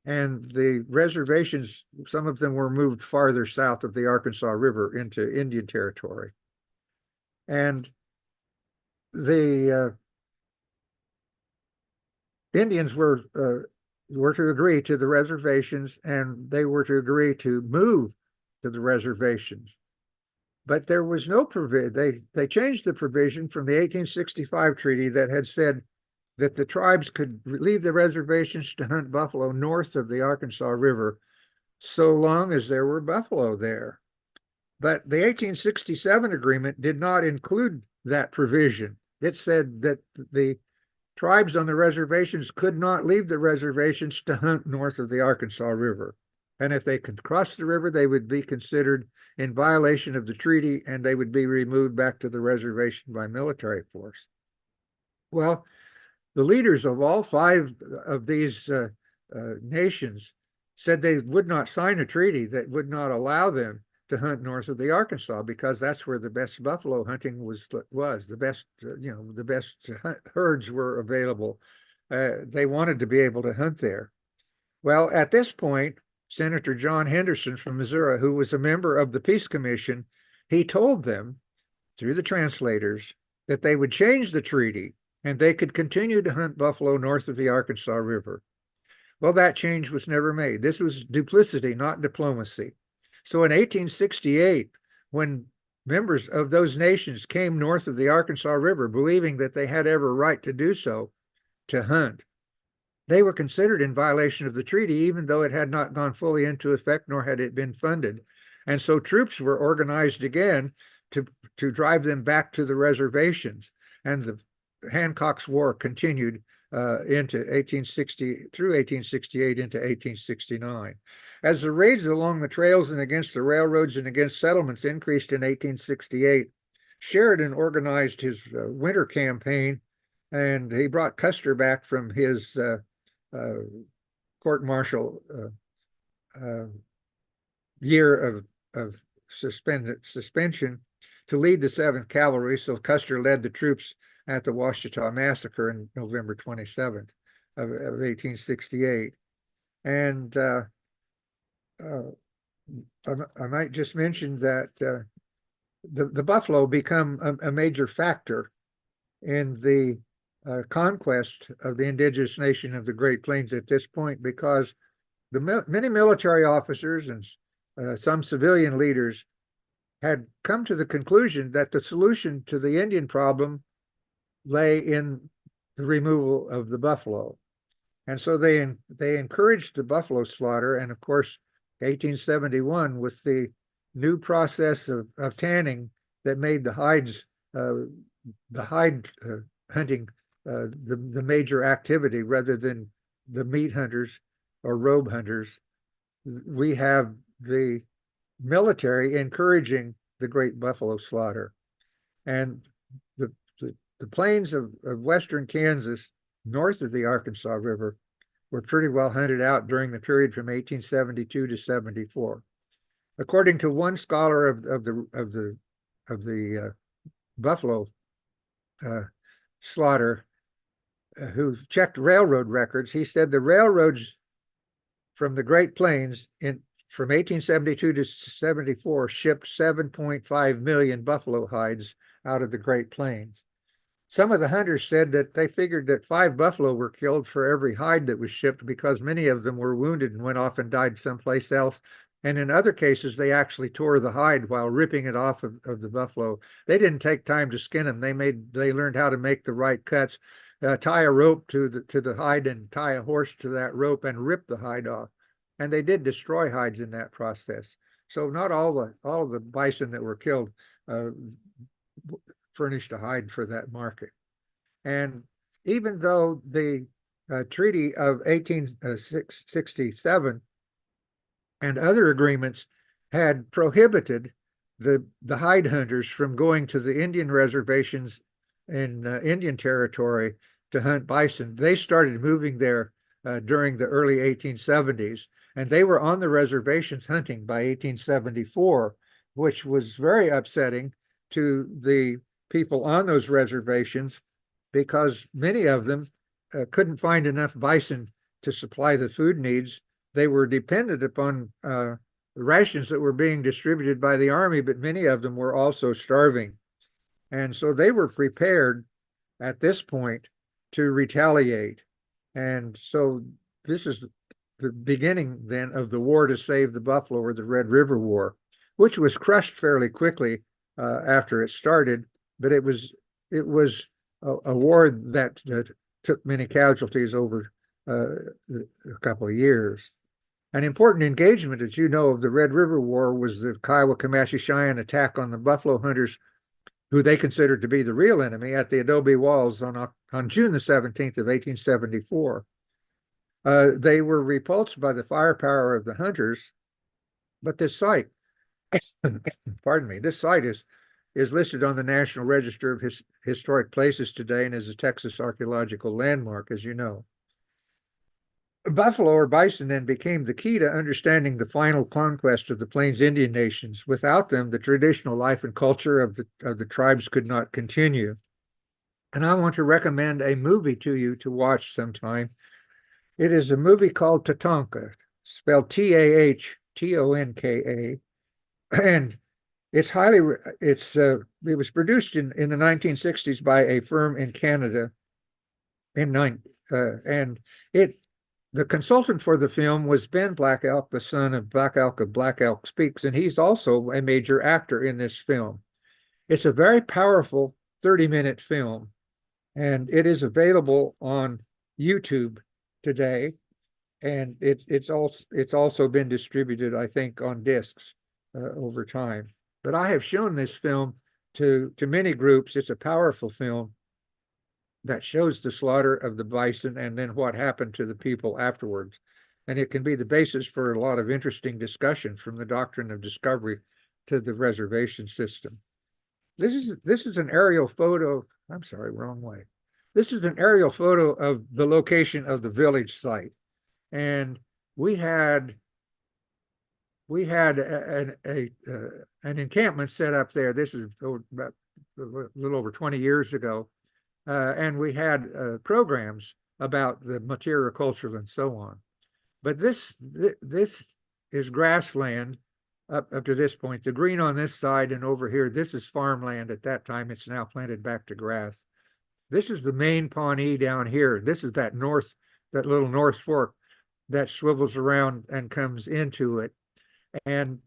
S2: and the reservations, some of them were moved farther south of the Arkansas River into Indian territory. And the Indians were to agree to the reservations, and they were to agree to move to the reservations. But there was no provision. They changed the provision from the 1865 treaty that had said that the tribes could leave the reservations to hunt buffalo north of the Arkansas River so long as there were buffalo there. But the 1867 agreement did not include that provision. It said that the tribes on the reservations could not leave the reservations to hunt north of the Arkansas River. And if they could cross the river, they would be considered in violation of the treaty, and they would be removed back to the reservation by military force. Well, the leaders of all 5 of these nations said they would not sign a treaty that would not allow them to hunt north of the Arkansas, because that's where the best buffalo hunting was the best, the best herds were available. They wanted to be able to hunt there. Well, at this point, Senator John Henderson from Missouri, who was a member of the Peace Commission, he told them through the translators that they would change the treaty and they could continue to hunt buffalo north of the Arkansas River. Well, that change was never made. This was duplicity, not diplomacy. So in 1868, when members of those nations came north of the Arkansas River, believing that they had every right to do so, to hunt, they were considered in violation of the treaty, even though it had not gone fully into effect, nor had it been funded. And so troops were organized again to drive them back to the reservations. And the Hancock's War continued into 1860 through 1868 into 1869. As the raids along the trails and against the railroads and against settlements increased in 1868, Sheridan organized his winter campaign, and he brought Custer back from his court-martial year of suspension to lead the 7th Cavalry. So Custer led the troops at the Washita Massacre on November 27th. of 1868. And uh, I might just mention that the buffalo become a major factor in the conquest of the indigenous nation of the Great Plains at this point, because many military officers and some civilian leaders had come to the conclusion that the solution to the Indian problem lay in the removal of the buffalo. And so they encouraged the buffalo slaughter. And of course, 1871, with the new process of tanning that made the hide hunting the major activity rather than the meat hunters or robe hunters, we have the military encouraging the great buffalo slaughter. And the plains of western Kansas, north of the Arkansas River, were pretty well hunted out during the period from 1872 to 74. According to one scholar of the buffalo slaughter, who checked railroad records, he said the railroads from the Great Plains from 1872 to 74 shipped 7.5 million buffalo hides out of the Great Plains. Some of the hunters said that they figured that 5 buffalo were killed for every hide that was shipped, because many of them were wounded and went off and died someplace else. And in other cases, they actually tore the hide while ripping it off of the buffalo. They didn't take time to skin them. They learned how to make the right cuts, tie a rope to the hide and tie a horse to that rope and rip the hide off. And they did destroy hides in that process. So not all the bison that were killed furnished a hide for that market. And even though the Treaty of 1867 and other agreements had prohibited the hide hunters from going to the Indian reservations in Indian Territory to hunt bison, they started moving there during the early 1870s, and they were on the reservations hunting by 1874, which was very upsetting to the people on those reservations, because many of them couldn't find enough bison to supply the food needs. They were dependent upon rations that were being distributed by the Army, but many of them were also starving. And so they were prepared at this point to retaliate. And so this is the beginning then of the war to save the buffalo, or the Red River War, which was crushed fairly quickly after it started. But it was a war that took many casualties over a couple of years. An important engagement, as you know, of the Red River War was the Kiowa-Comanche-Cheyenne attack on the buffalo hunters, who they considered to be the real enemy, at the Adobe Walls on June the 17th of 1874. They were repulsed by the firepower of the hunters, but this site, pardon me, this site is listed on the National Register of Historic Places today and is a Texas archaeological landmark, as you know. Buffalo or bison then became the key to understanding the final conquest of the Plains Indian nations. Without them, the traditional life and culture of the tribes could not continue. And I want to recommend a movie to you to watch sometime. It is a movie called Tatonka, spelled Tahtonka, and it was produced in the 1960s by a firm in Canada, and the consultant for the film was Ben Black Elk, the son of Black Elk of Black Elk Speaks, and he's also a major actor in this film. It's a very powerful 30-minute film, and it is available on YouTube today, and it's also been distributed, I think, on discs over time. But I have shown this film to many groups. It's a powerful film that shows the slaughter of the bison and then what happened to the people afterwards. And it can be the basis for a lot of interesting discussion, from the doctrine of discovery to the reservation system. This is an aerial photo. I'm sorry, wrong way. This is an aerial photo of the location of the village site. And we had an encampment set up there. This is about a little over 20 years ago. And we had programs about the material culture and so on. But this is grassland up to this point. The green on this side and over here, this is farmland at that time. It's now planted back to grass. This is the main Pawnee down here. This is that little North Fork that swivels around and comes into it. And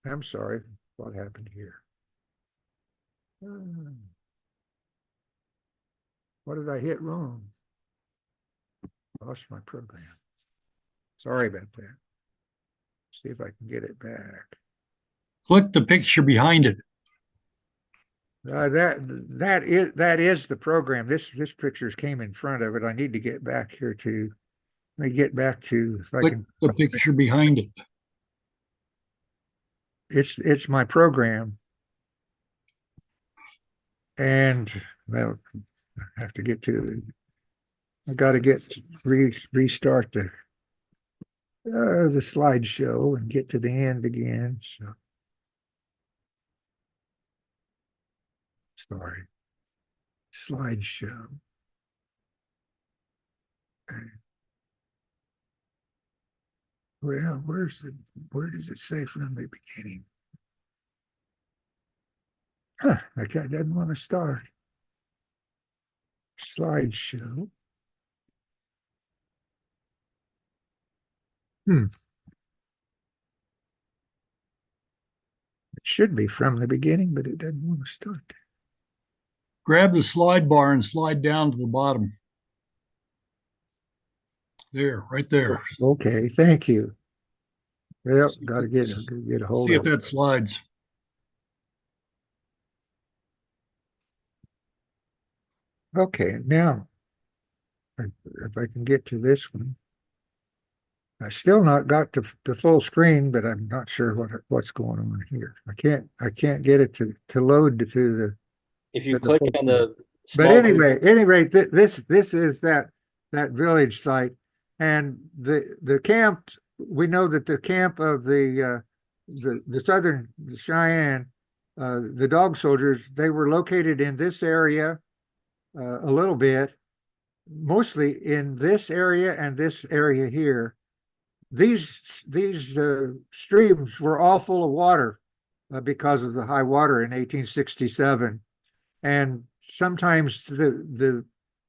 S2: I'm sorry, what happened here? What did I hit wrong? Lost my program. Sorry about that. See if I can get it back.
S3: Click the picture behind it.
S2: That is the program. This pictures came in front of it. I need to get back here to. Let me get back to if I
S3: Click
S2: can.
S3: the picture behind it.
S2: It's my program, and well, I have to get to. I got to restart the slideshow and get to the end again. So sorry, slideshow. Okay. Well, where does it say from the beginning? Huh, that guy doesn't want to start. Slideshow. It should be from the beginning, but it doesn't want to start.
S3: Grab the slide bar and slide down to the bottom. There, right there.
S2: Okay, thank you. Well, got to get a hold
S3: See
S2: of
S3: if that slides.
S2: Okay, now if I can get to this one. I still not got the full screen, but I'm not sure what's going on here. I can't get it to load to the.
S4: If you click on the
S2: But
S4: small
S2: anyway, this is that village site, and the camp. We know that the camp of the Southern Cheyenne, the dog soldiers, they were located in this area a little bit, mostly in this area and this area here. These streams were all full of water because of the high water in 1867, and sometimes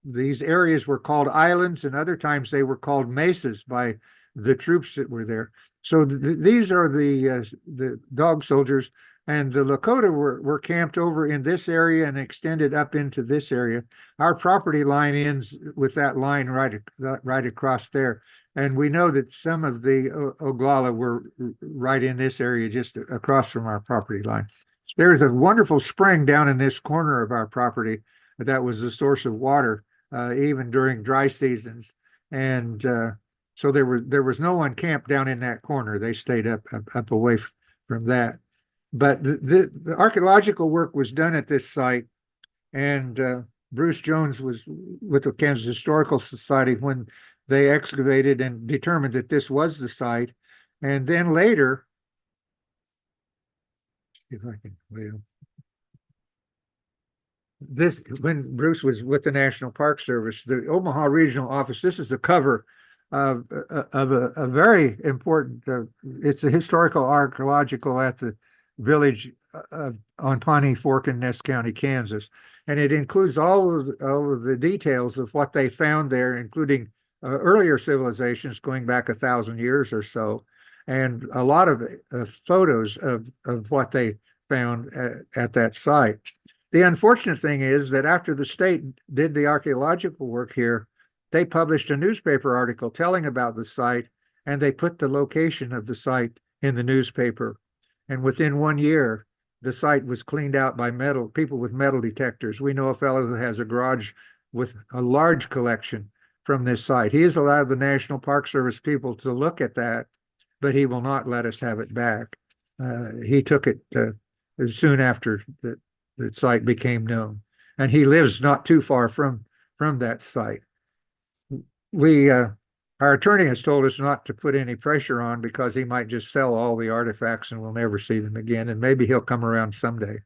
S2: these areas were called islands, and other times they were called mesas by the troops that were there. So these are the dog soldiers, and the Lakota were camped over in this area and extended up into this area. Our property line ends with that line right across there. And we know that some of the Oglala were right in this area, just across from our property line. There's a wonderful spring down in this corner of our property that was the source of water, even during dry seasons. And so there was no one camped down in that corner. They stayed up away from that. But the archaeological work was done at this site, and Bruce Jones was with the Kansas Historical Society when they excavated and determined that this was the site. And then later, see if I can, well, this, when Bruce was with the National Park Service, the Omaha Regional Office, this is the cover of a very important, it's a historical archaeological at the village on Pawnee Fork in Ness County, Kansas. And it includes all of the details of what they found there, including earlier civilizations going back 1,000 years or so, and a lot of photos of what they found at that site. The unfortunate thing is that after the state did the archaeological work here, they published a newspaper article telling about the site, and they put the location of the site in the newspaper. And within 1 year, the site was cleaned out by people with metal detectors. We know a fellow who has a garage with a large collection from this site. He has allowed the National Park Service people to look at that, but he will not let us have it back. He took it soon after the site became known, and he lives not too far from that site. Our attorney has told us not to put any pressure on because he might just sell all the artifacts and we'll never see them again, and maybe he'll come around someday.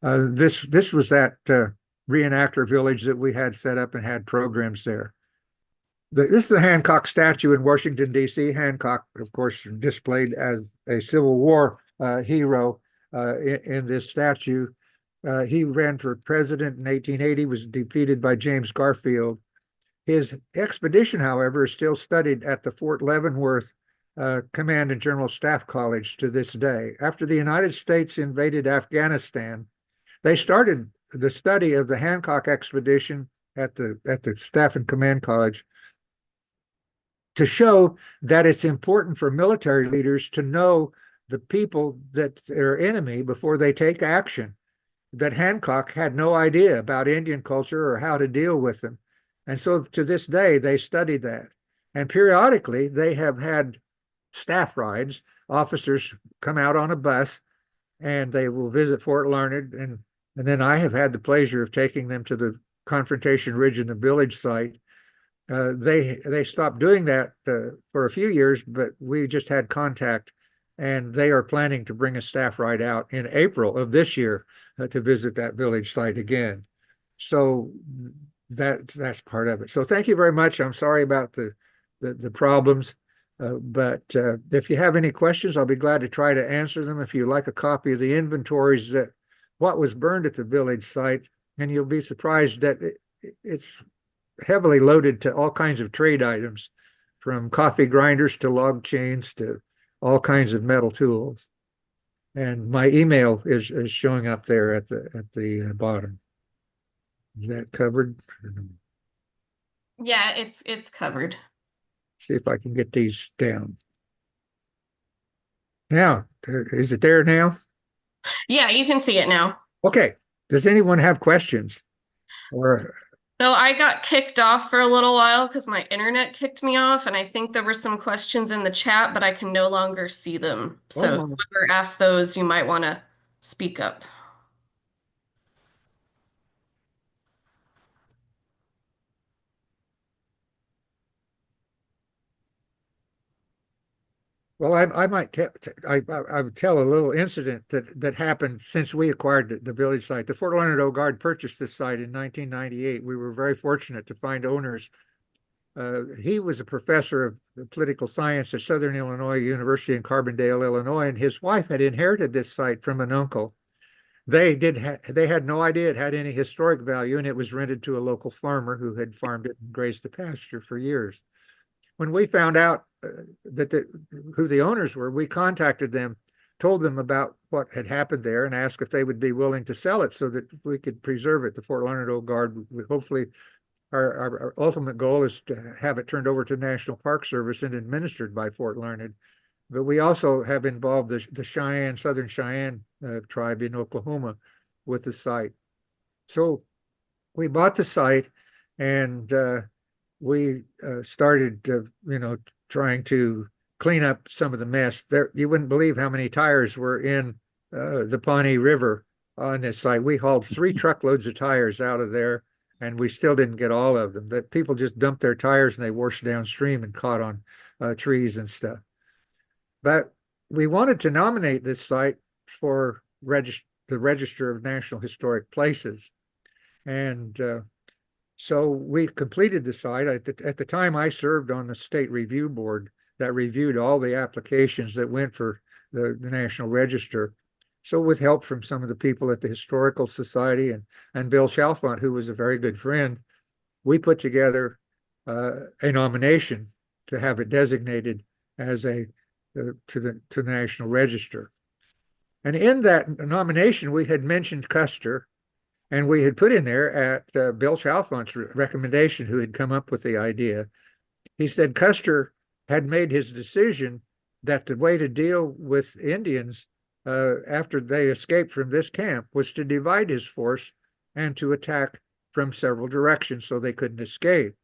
S2: This was that reenactor village that we had set up and had programs there. This is the Hancock statue in Washington, D.C. Hancock, of course, displayed as a Civil War hero in this statue. He ran for president in 1880, was defeated by James Garfield. His expedition, however, is still studied at the Fort Leavenworth Command and General Staff College to this day. After the United States invaded Afghanistan, they started the study of the Hancock expedition at the Staff and Command College to show that it's important for military leaders to know the people that are enemy before they take action. That Hancock had no idea about Indian culture or how to deal with them. And so to this day, they study that. And periodically, they have had staff rides. Officers come out on a bus and they will visit Fort Larned. And then I have had the pleasure of taking them to the Confrontation Ridge and the village site. They stopped doing that for a few years, but we just had contact, and they are planning to bring a staff ride out in April of this year to visit that village site again. So that's part of it. So thank you very much. I'm sorry about the problems, but if you have any questions, I'll be glad to try to answer them. If you like a copy of the inventories that what was burned at the village site, and you'll be surprised that it's heavily loaded to all kinds of trade items, from coffee grinders to log chains to all kinds of metal tools. And my email is showing up there at the bottom. Is that covered?
S1: Yeah, it's covered.
S2: See if I can get these down. Now, is it there now?
S1: Yeah, you can see it now.
S2: Okay. Does anyone have questions? Or
S1: So I got kicked off for a little while because my internet kicked me off, and I think there were some questions in the chat, but I can no longer see them. So whoever asked those, you might want to speak up.
S2: well, I might I would tell a little incident that happened since we acquired the village site. The Fort Leonard Old Guard purchased this site in 1998. We were very fortunate to find owners. He was a professor of political science at Southern Illinois University in Carbondale, Illinois, and his wife had inherited this site from an uncle. They had no idea it had any historic value, and it was rented to a local farmer who had farmed it and grazed the pasture for years. When we found out who the owners were, we contacted them, told them about what had happened there, and asked if they would be willing to sell it so that we could preserve it. The Fort Leonard Old Guard, hopefully, our ultimate goal is to have it turned over to National Park Service and administered by Fort Larned. But we also have involved the Cheyenne, Southern Cheyenne tribe in Oklahoma with the site. So we bought the site, and we started, trying to clean up some of the mess. There, you wouldn't believe how many tires were in the Pawnee River on this site. We hauled 3 truckloads of tires out of there, and we still didn't get all of them. That people just dumped their tires and they washed downstream and caught on trees and stuff. But we wanted to nominate this site for the Register of National Historic Places. And so we completed the site. At the time, I served on the state review board that reviewed all the applications that went for the National Register. So with help from some of the people at the Historical Society and Bill Chalfont, who was a very good friend, we put together a nomination to have it designated as to the National Register. And in that nomination, we had mentioned Custer, and we had put in there at Bill Chalfont's recommendation, who had come up with the idea. He said Custer had made his decision that the way to deal with Indians after they escaped from this camp was to divide his force and to attack from several directions so they couldn't escape.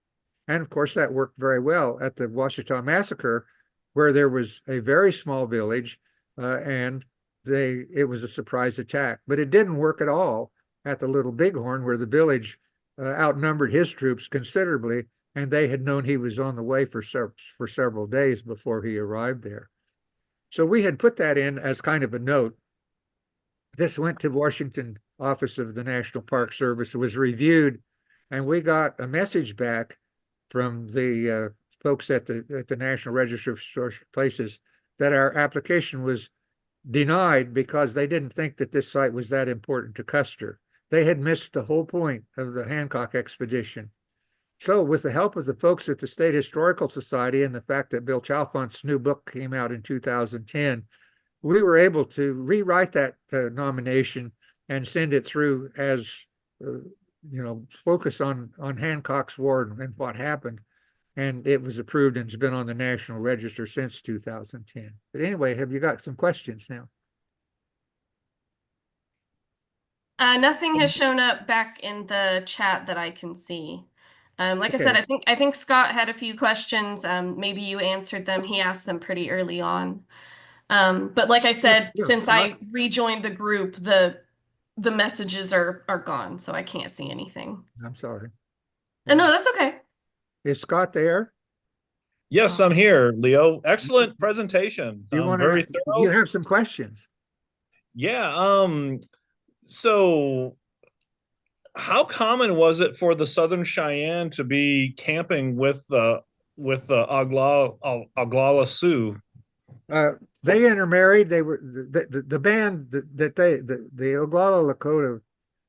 S2: And of course, that worked very well at the Washita Massacre, where there was a very small village and it was a surprise attack. But it didn't work at all at the Little Bighorn, where the village outnumbered his troops considerably, and they had known he was on the way for several days before he arrived there. So we had put that in as kind of a note. This went to Washington Office of the National Park Service. It was reviewed, and we got a message back from the folks at the National Register of Historic Places that our application was denied because they didn't think that this site was that important to Custer. They had missed the whole point of the Hancock expedition. So with the help of the folks at the State Historical Society and the fact that Bill Chalfont's new book came out in 2010, we were able to rewrite that nomination and send it through as, focus on Hancock's War and what happened. And it was approved and has been on the National Register since 2010. But anyway, have you got some questions now?
S1: Nothing has shown up back in the chat that I can see. Like I
S2: Okay.
S1: said, I think Scott had a few questions. Maybe you answered them. He asked them pretty early on. But like I said,
S2: Yeah,
S1: since
S2: Scott.
S1: I rejoined the group, the messages are gone, so I can't see anything.
S2: I'm sorry.
S1: No, that's okay.
S2: Is Scott there?
S5: Yes, I'm here, Leo. Excellent presentation.
S2: You want
S5: Very
S2: to?
S5: thorough.
S2: You have some questions.
S5: Yeah. So how common was it for the Southern Cheyenne to be camping with the Oglala Sioux?
S2: They intermarried. They were the band that the Oglala Lakota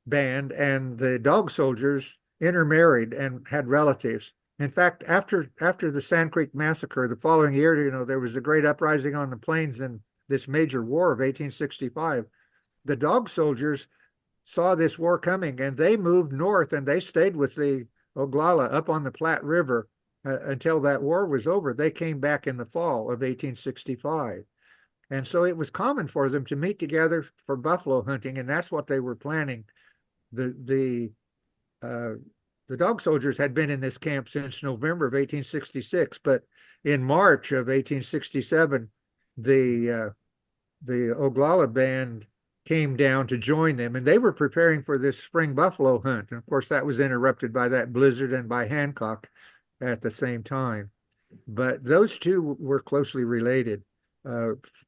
S2: band and the Dog Soldiers intermarried and had relatives. In fact, after the Sand Creek Massacre, the following year, there was a great uprising on the plains in this major war of 1865. The Dog Soldiers saw this war coming and they moved north and they stayed with the Oglala up on the Platte River until that war was over. They came back in the fall of 1865. And so it was common for them to meet together for buffalo hunting, and that's what they were planning. The Dog Soldiers had been in this camp since November of 1866, but in March of 1867, the Oglala band came down to join them, and they were preparing for this spring buffalo hunt. And of course, that was interrupted by that blizzard and by Hancock at the same time. But those two were closely related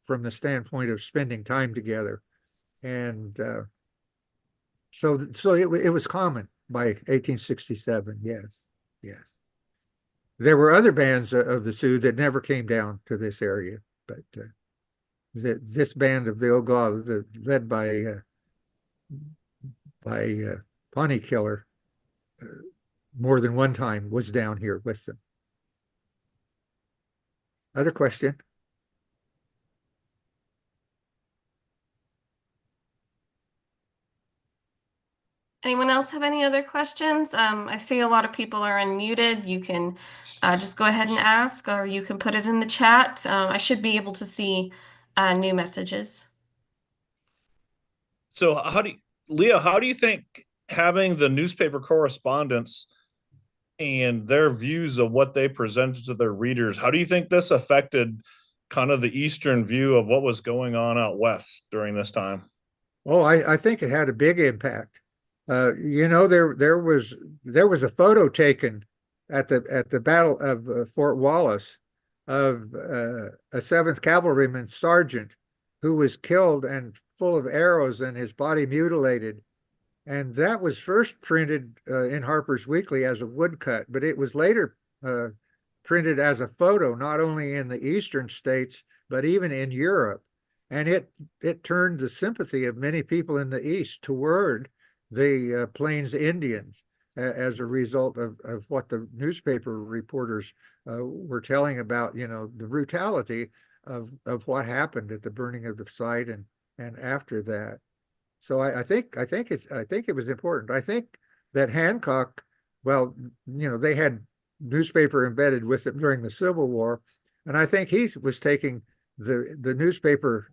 S2: from the standpoint of spending time together. And so it was common by 1867. Yes. There were other bands of the Sioux that never came down to this area, but this band of the Oglala, led by Pawnee Killer, more than one time was down here with them. Other question?
S1: Anyone else have any other questions? I see a lot of people are unmuted. You can just go ahead and ask, or you can put it in the chat. I should be able to see new messages.
S5: So Leo, how do you think having the newspaper correspondents and their views of what they presented to their readers, how do you think this affected kind of the Eastern view of what was going on out west during this time?
S2: Oh, I think it had a big impact. There was a photo taken at the Battle of Fort Wallace of a 7th Cavalryman sergeant who was killed and full of arrows and his body mutilated. And that was first printed in Harper's Weekly as a woodcut, but it was later printed as a photo, not only in the eastern states, but even in Europe. And it turned the sympathy of many people in the East toward the Plains Indians as a result of what the newspaper reporters were telling about, the brutality of what happened at the burning of the site and after that. So I think it was important. I think that Hancock, well, they had newspaper embedded with them during the Civil War, and I think he was taking the newspaper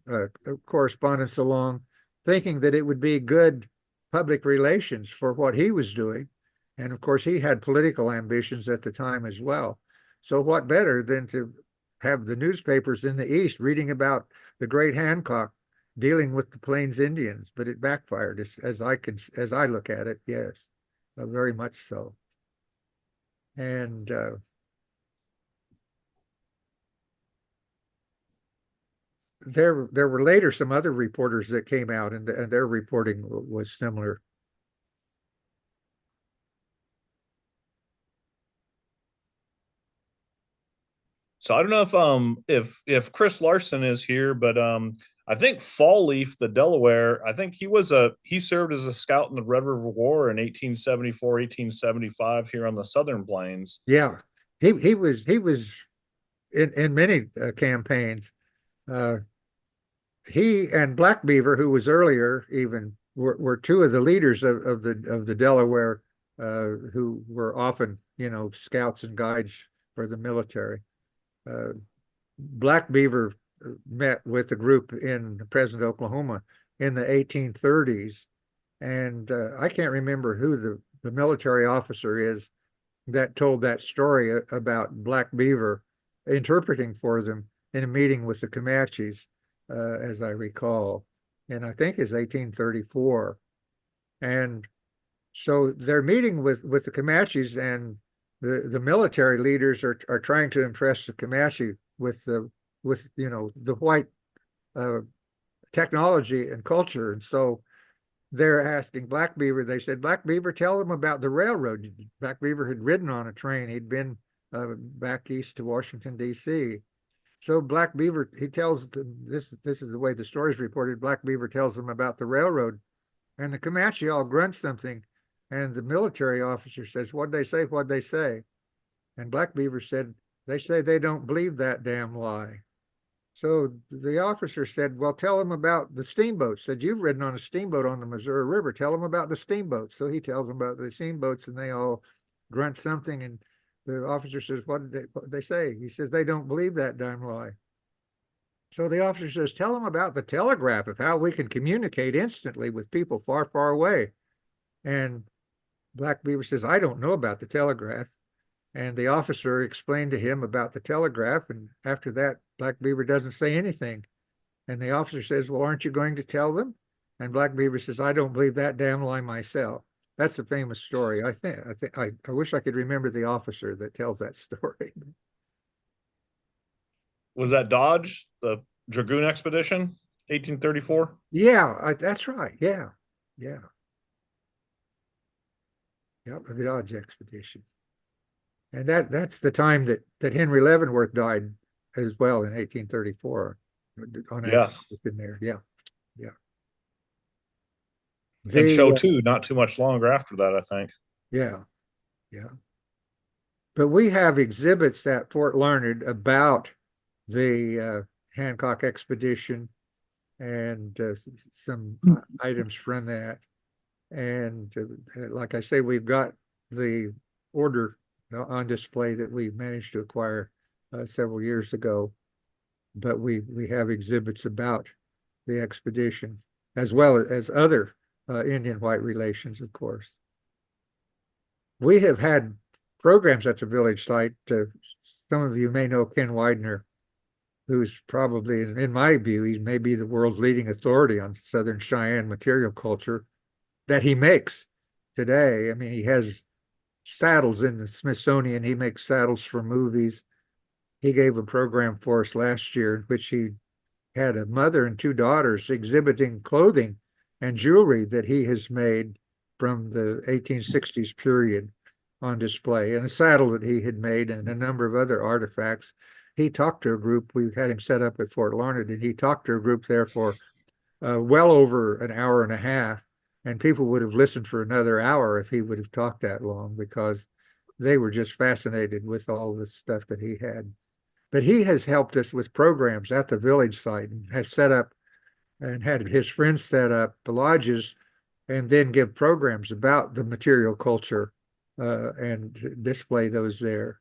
S2: correspondence along, thinking that it would be good public relations for what he was doing. And of course, he had political ambitions at the time as well. So what better than to have the newspapers in the East reading about the great Hancock dealing with the Plains Indians? But it backfired as I look at it. Yes, very much so. And there were later some other reporters that came out, and their reporting was similar.
S5: So I don't know if Chris Larson is here, but I think Fall Leaf, the Delaware, I think he served as a scout in the Red River War in 1874, 1875 here on the Southern Plains.
S2: Yeah, he was in many campaigns. Uh, he and Black Beaver, who was earlier, even were two of the leaders of the Delaware, who were often, scouts and guides for the military. Black Beaver met with a group in present Oklahoma in the 1830s, and I can't remember who the military officer is that told that story about Black Beaver interpreting for them in a meeting with the Comanches, as I recall, and I think it's 1834. And so they're meeting with the Comanches, and the military leaders are trying to impress the Comanche with the white technology and culture. And so they're asking Black Beaver, they said, Black Beaver, tell them about the railroad. Black Beaver had ridden on a train. He'd been back east to Washington, D.C. So Black Beaver, he tells them, this is the way the story is reported. Black Beaver tells them about the railroad, and the Comanche all grunt something, and the military officer says, what'd they say? What'd they say? And Black Beaver said, they say they don't believe that damn lie. So the officer said, well, tell them about the steamboats. Said, you've ridden on a steamboat on the Missouri River. Tell them about the steamboats. So he tells them about the steamboats, and they all grunt something. And the officer says, what did they say? He says, they don't believe that damn lie. So the officer says, tell them about the telegraph, of how we can communicate instantly with people far, far away. And Black Beaver says, I don't know about the telegraph. And the officer explained to him about the telegraph. And after that, Black Beaver doesn't say anything. And the officer says, well, aren't you going to tell them? And Black Beaver says, I don't believe that damn lie myself. That's a famous story. I wish I could remember the officer that tells that story.
S5: Was that Dodge, the Dragoon Expedition, 1834?
S2: Yeah, that's right. Yeah. Yeah, the Dodge Expedition. And that's the time that Henry Leavenworth died as well, in 1834 on
S5: Yes.
S2: in there. Yeah.
S5: And show two, not too much longer after that, I think.
S2: Yeah. But we have exhibits at Fort Larned about the Hancock expedition, and some items from that. And like I say, we've got the order on display that we managed to acquire several years ago. But we have exhibits about the expedition, as well as other Indian-white relations, of course. We have had programs at the village site. Some of you may know Ken Widener, who's probably, in my view, he may be the world's leading authority on Southern Cheyenne material culture that he makes today. I mean, he has saddles in the Smithsonian. He makes saddles for movies. He gave a program for us last year in which he had a mother and two daughters exhibiting clothing and jewelry that he has made from the 1860s period on display, and a saddle that he had made, and a number of other artifacts. He talked to a group. We had him set up at Fort Larned, and he talked to a group there for well over an hour and a half, and people would have listened for another hour if he would have talked that long, because they were just fascinated with all the stuff that he had. But he has helped us with programs at the village site, and has set up and had his friends set up the lodges, and then give programs about the material culture and display those there.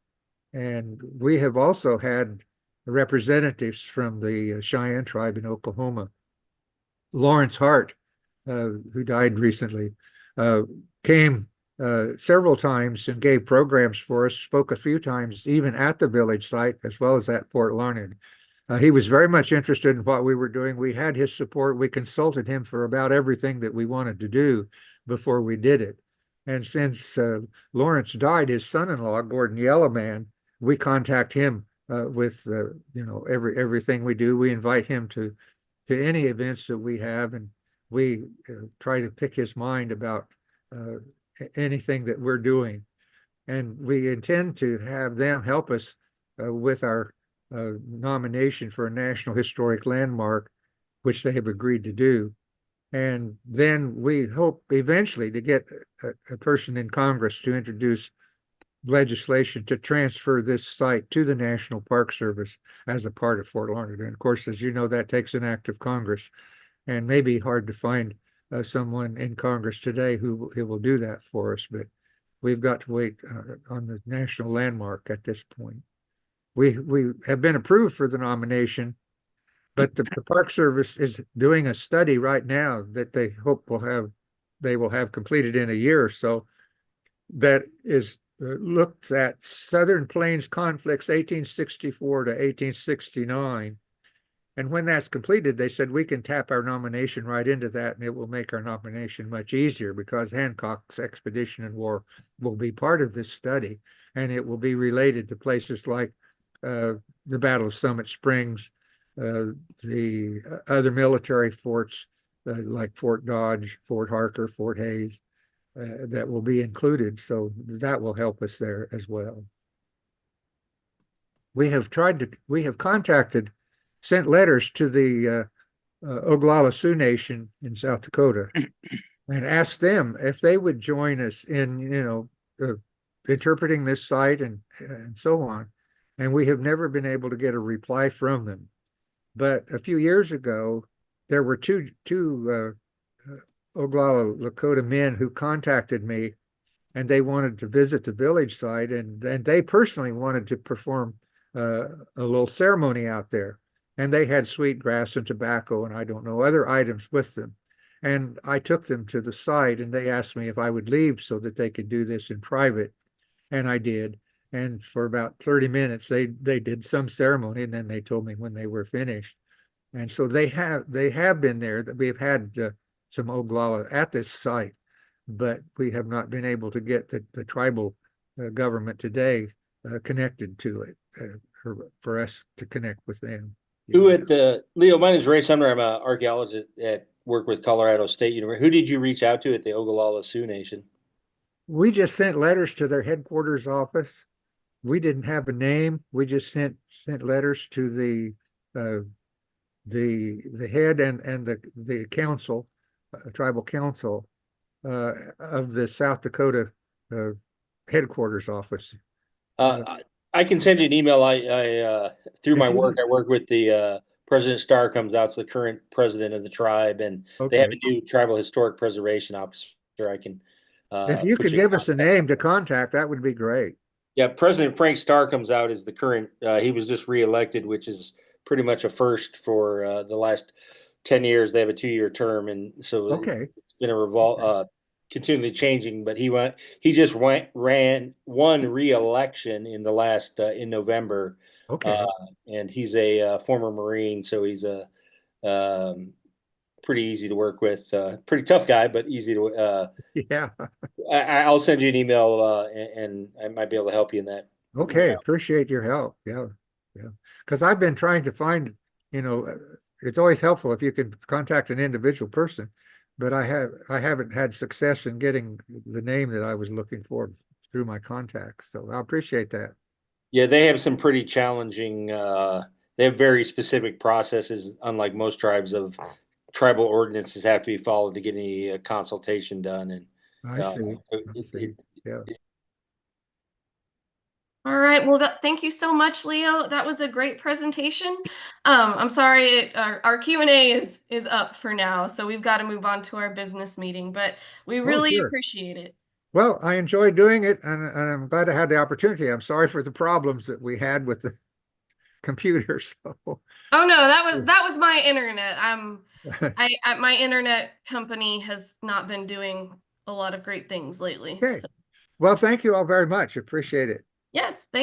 S2: And we have also had representatives from the Cheyenne tribe in Oklahoma. Lawrence Hart, who died recently, came several times and gave programs for us, spoke a few times, even at the village site, as well as at Fort Larned. He was very much interested in what we were doing. We had his support. We consulted him for about everything that we wanted to do before we did it. And since Lawrence died, his son-in-law, Gordon Yellowman, we contact him with everything we do. We invite him to any events that we have, and we try to pick his mind about anything that we're doing. And we intend to have them help us with our nomination for a National Historic Landmark, which they have agreed to do. And then we hope eventually to get a person in Congress to introduce legislation to transfer this site to the National Park Service as a part of Fort Larned. And of course, as you know, that takes an act of Congress, and may be hard to find someone in Congress today who will do that for us. But we've got to wait on the national landmark at this point. We have been approved for the nomination, but the Park Service is doing a study right now that they hope they will have completed in a year or so, that is looks at Southern Plains conflicts 1864 to 1869. And when that's completed, they said we can tap our nomination right into that, and it will make our nomination much easier, because Hancock's expedition and war will be part of this study, and it will be related to places like the Battle of Summit Springs, the other military forts like Fort Dodge, Fort Harker, Fort Hayes, that will be included. So that will help us there as well. We have sent letters to the Oglala Sioux Nation in South Dakota and asked them if they would join us in, interpreting this site and so on. And we have never been able to get a reply from them. But a few years ago, there were two Oglala Lakota men who contacted me, and they wanted to visit the village site, and they personally wanted to perform a little ceremony out there. And they had sweet grass and tobacco and I don't know, other items with them. And I took them to the site, and they asked me if I would leave so that they could do this in private. And I did. And for about 30 minutes, they did some ceremony, and then they told me when they were finished. And so they have been there. That we've had some Oglala at this site, but we have not been able to get the tribal government today connected to it for us to connect with them.
S4: Who at Leo, my name is Ray Sumner. I'm an archaeologist at work with Colorado State University. Who did you reach out to at the Oglala Sioux Nation?
S2: We just sent letters to their headquarters office. We didn't have a name. We just sent letters to the head and the council, tribal council of the South Dakota headquarters office.
S4: I can send you an email. I through my work, I work with the President Starr comes out, the current president of the tribe, and they have a new tribal historic preservation officer. I can.
S2: If you could give us a name to contact, that would be great.
S4: Yeah, President Frank Starr comes out as the current. He was just reelected, which is pretty much a first for the last 10 years. They have a 2-year term, and so it's been a continually changing. But he just won re-election in the last in November. And he's a former Marine, so he's a pretty easy to work with. Pretty tough guy, but easy to.
S2: Yeah.
S4: I'll send you an email, and I might be able to help you in that.
S2: Okay, appreciate your help. Yeah. Because I've been trying to find, it's always helpful if you can contact an individual person, but I haven't had success in getting the name that I was looking for through my contacts. So I appreciate that.
S4: Yeah, they have some pretty challenging. They have very specific processes, unlike most tribes. Of tribal ordinances have to be followed to get any consultation done. And
S2: I see. Yeah.
S1: All right. Well, thank you so much, Leo. That was a great presentation. I'm sorry, our Q&A is up for now, so we've got to move on to our business meeting, but we really appreciate it.
S2: Well, I enjoyed doing it, and I'm glad I had the opportunity. I'm sorry for the problems that we had with the computer. So.
S1: Oh no, that was my internet. My internet company has not been doing a lot of great things lately.
S2: Okay. So. Well, thank you all very much. Appreciate it.
S1: Yes.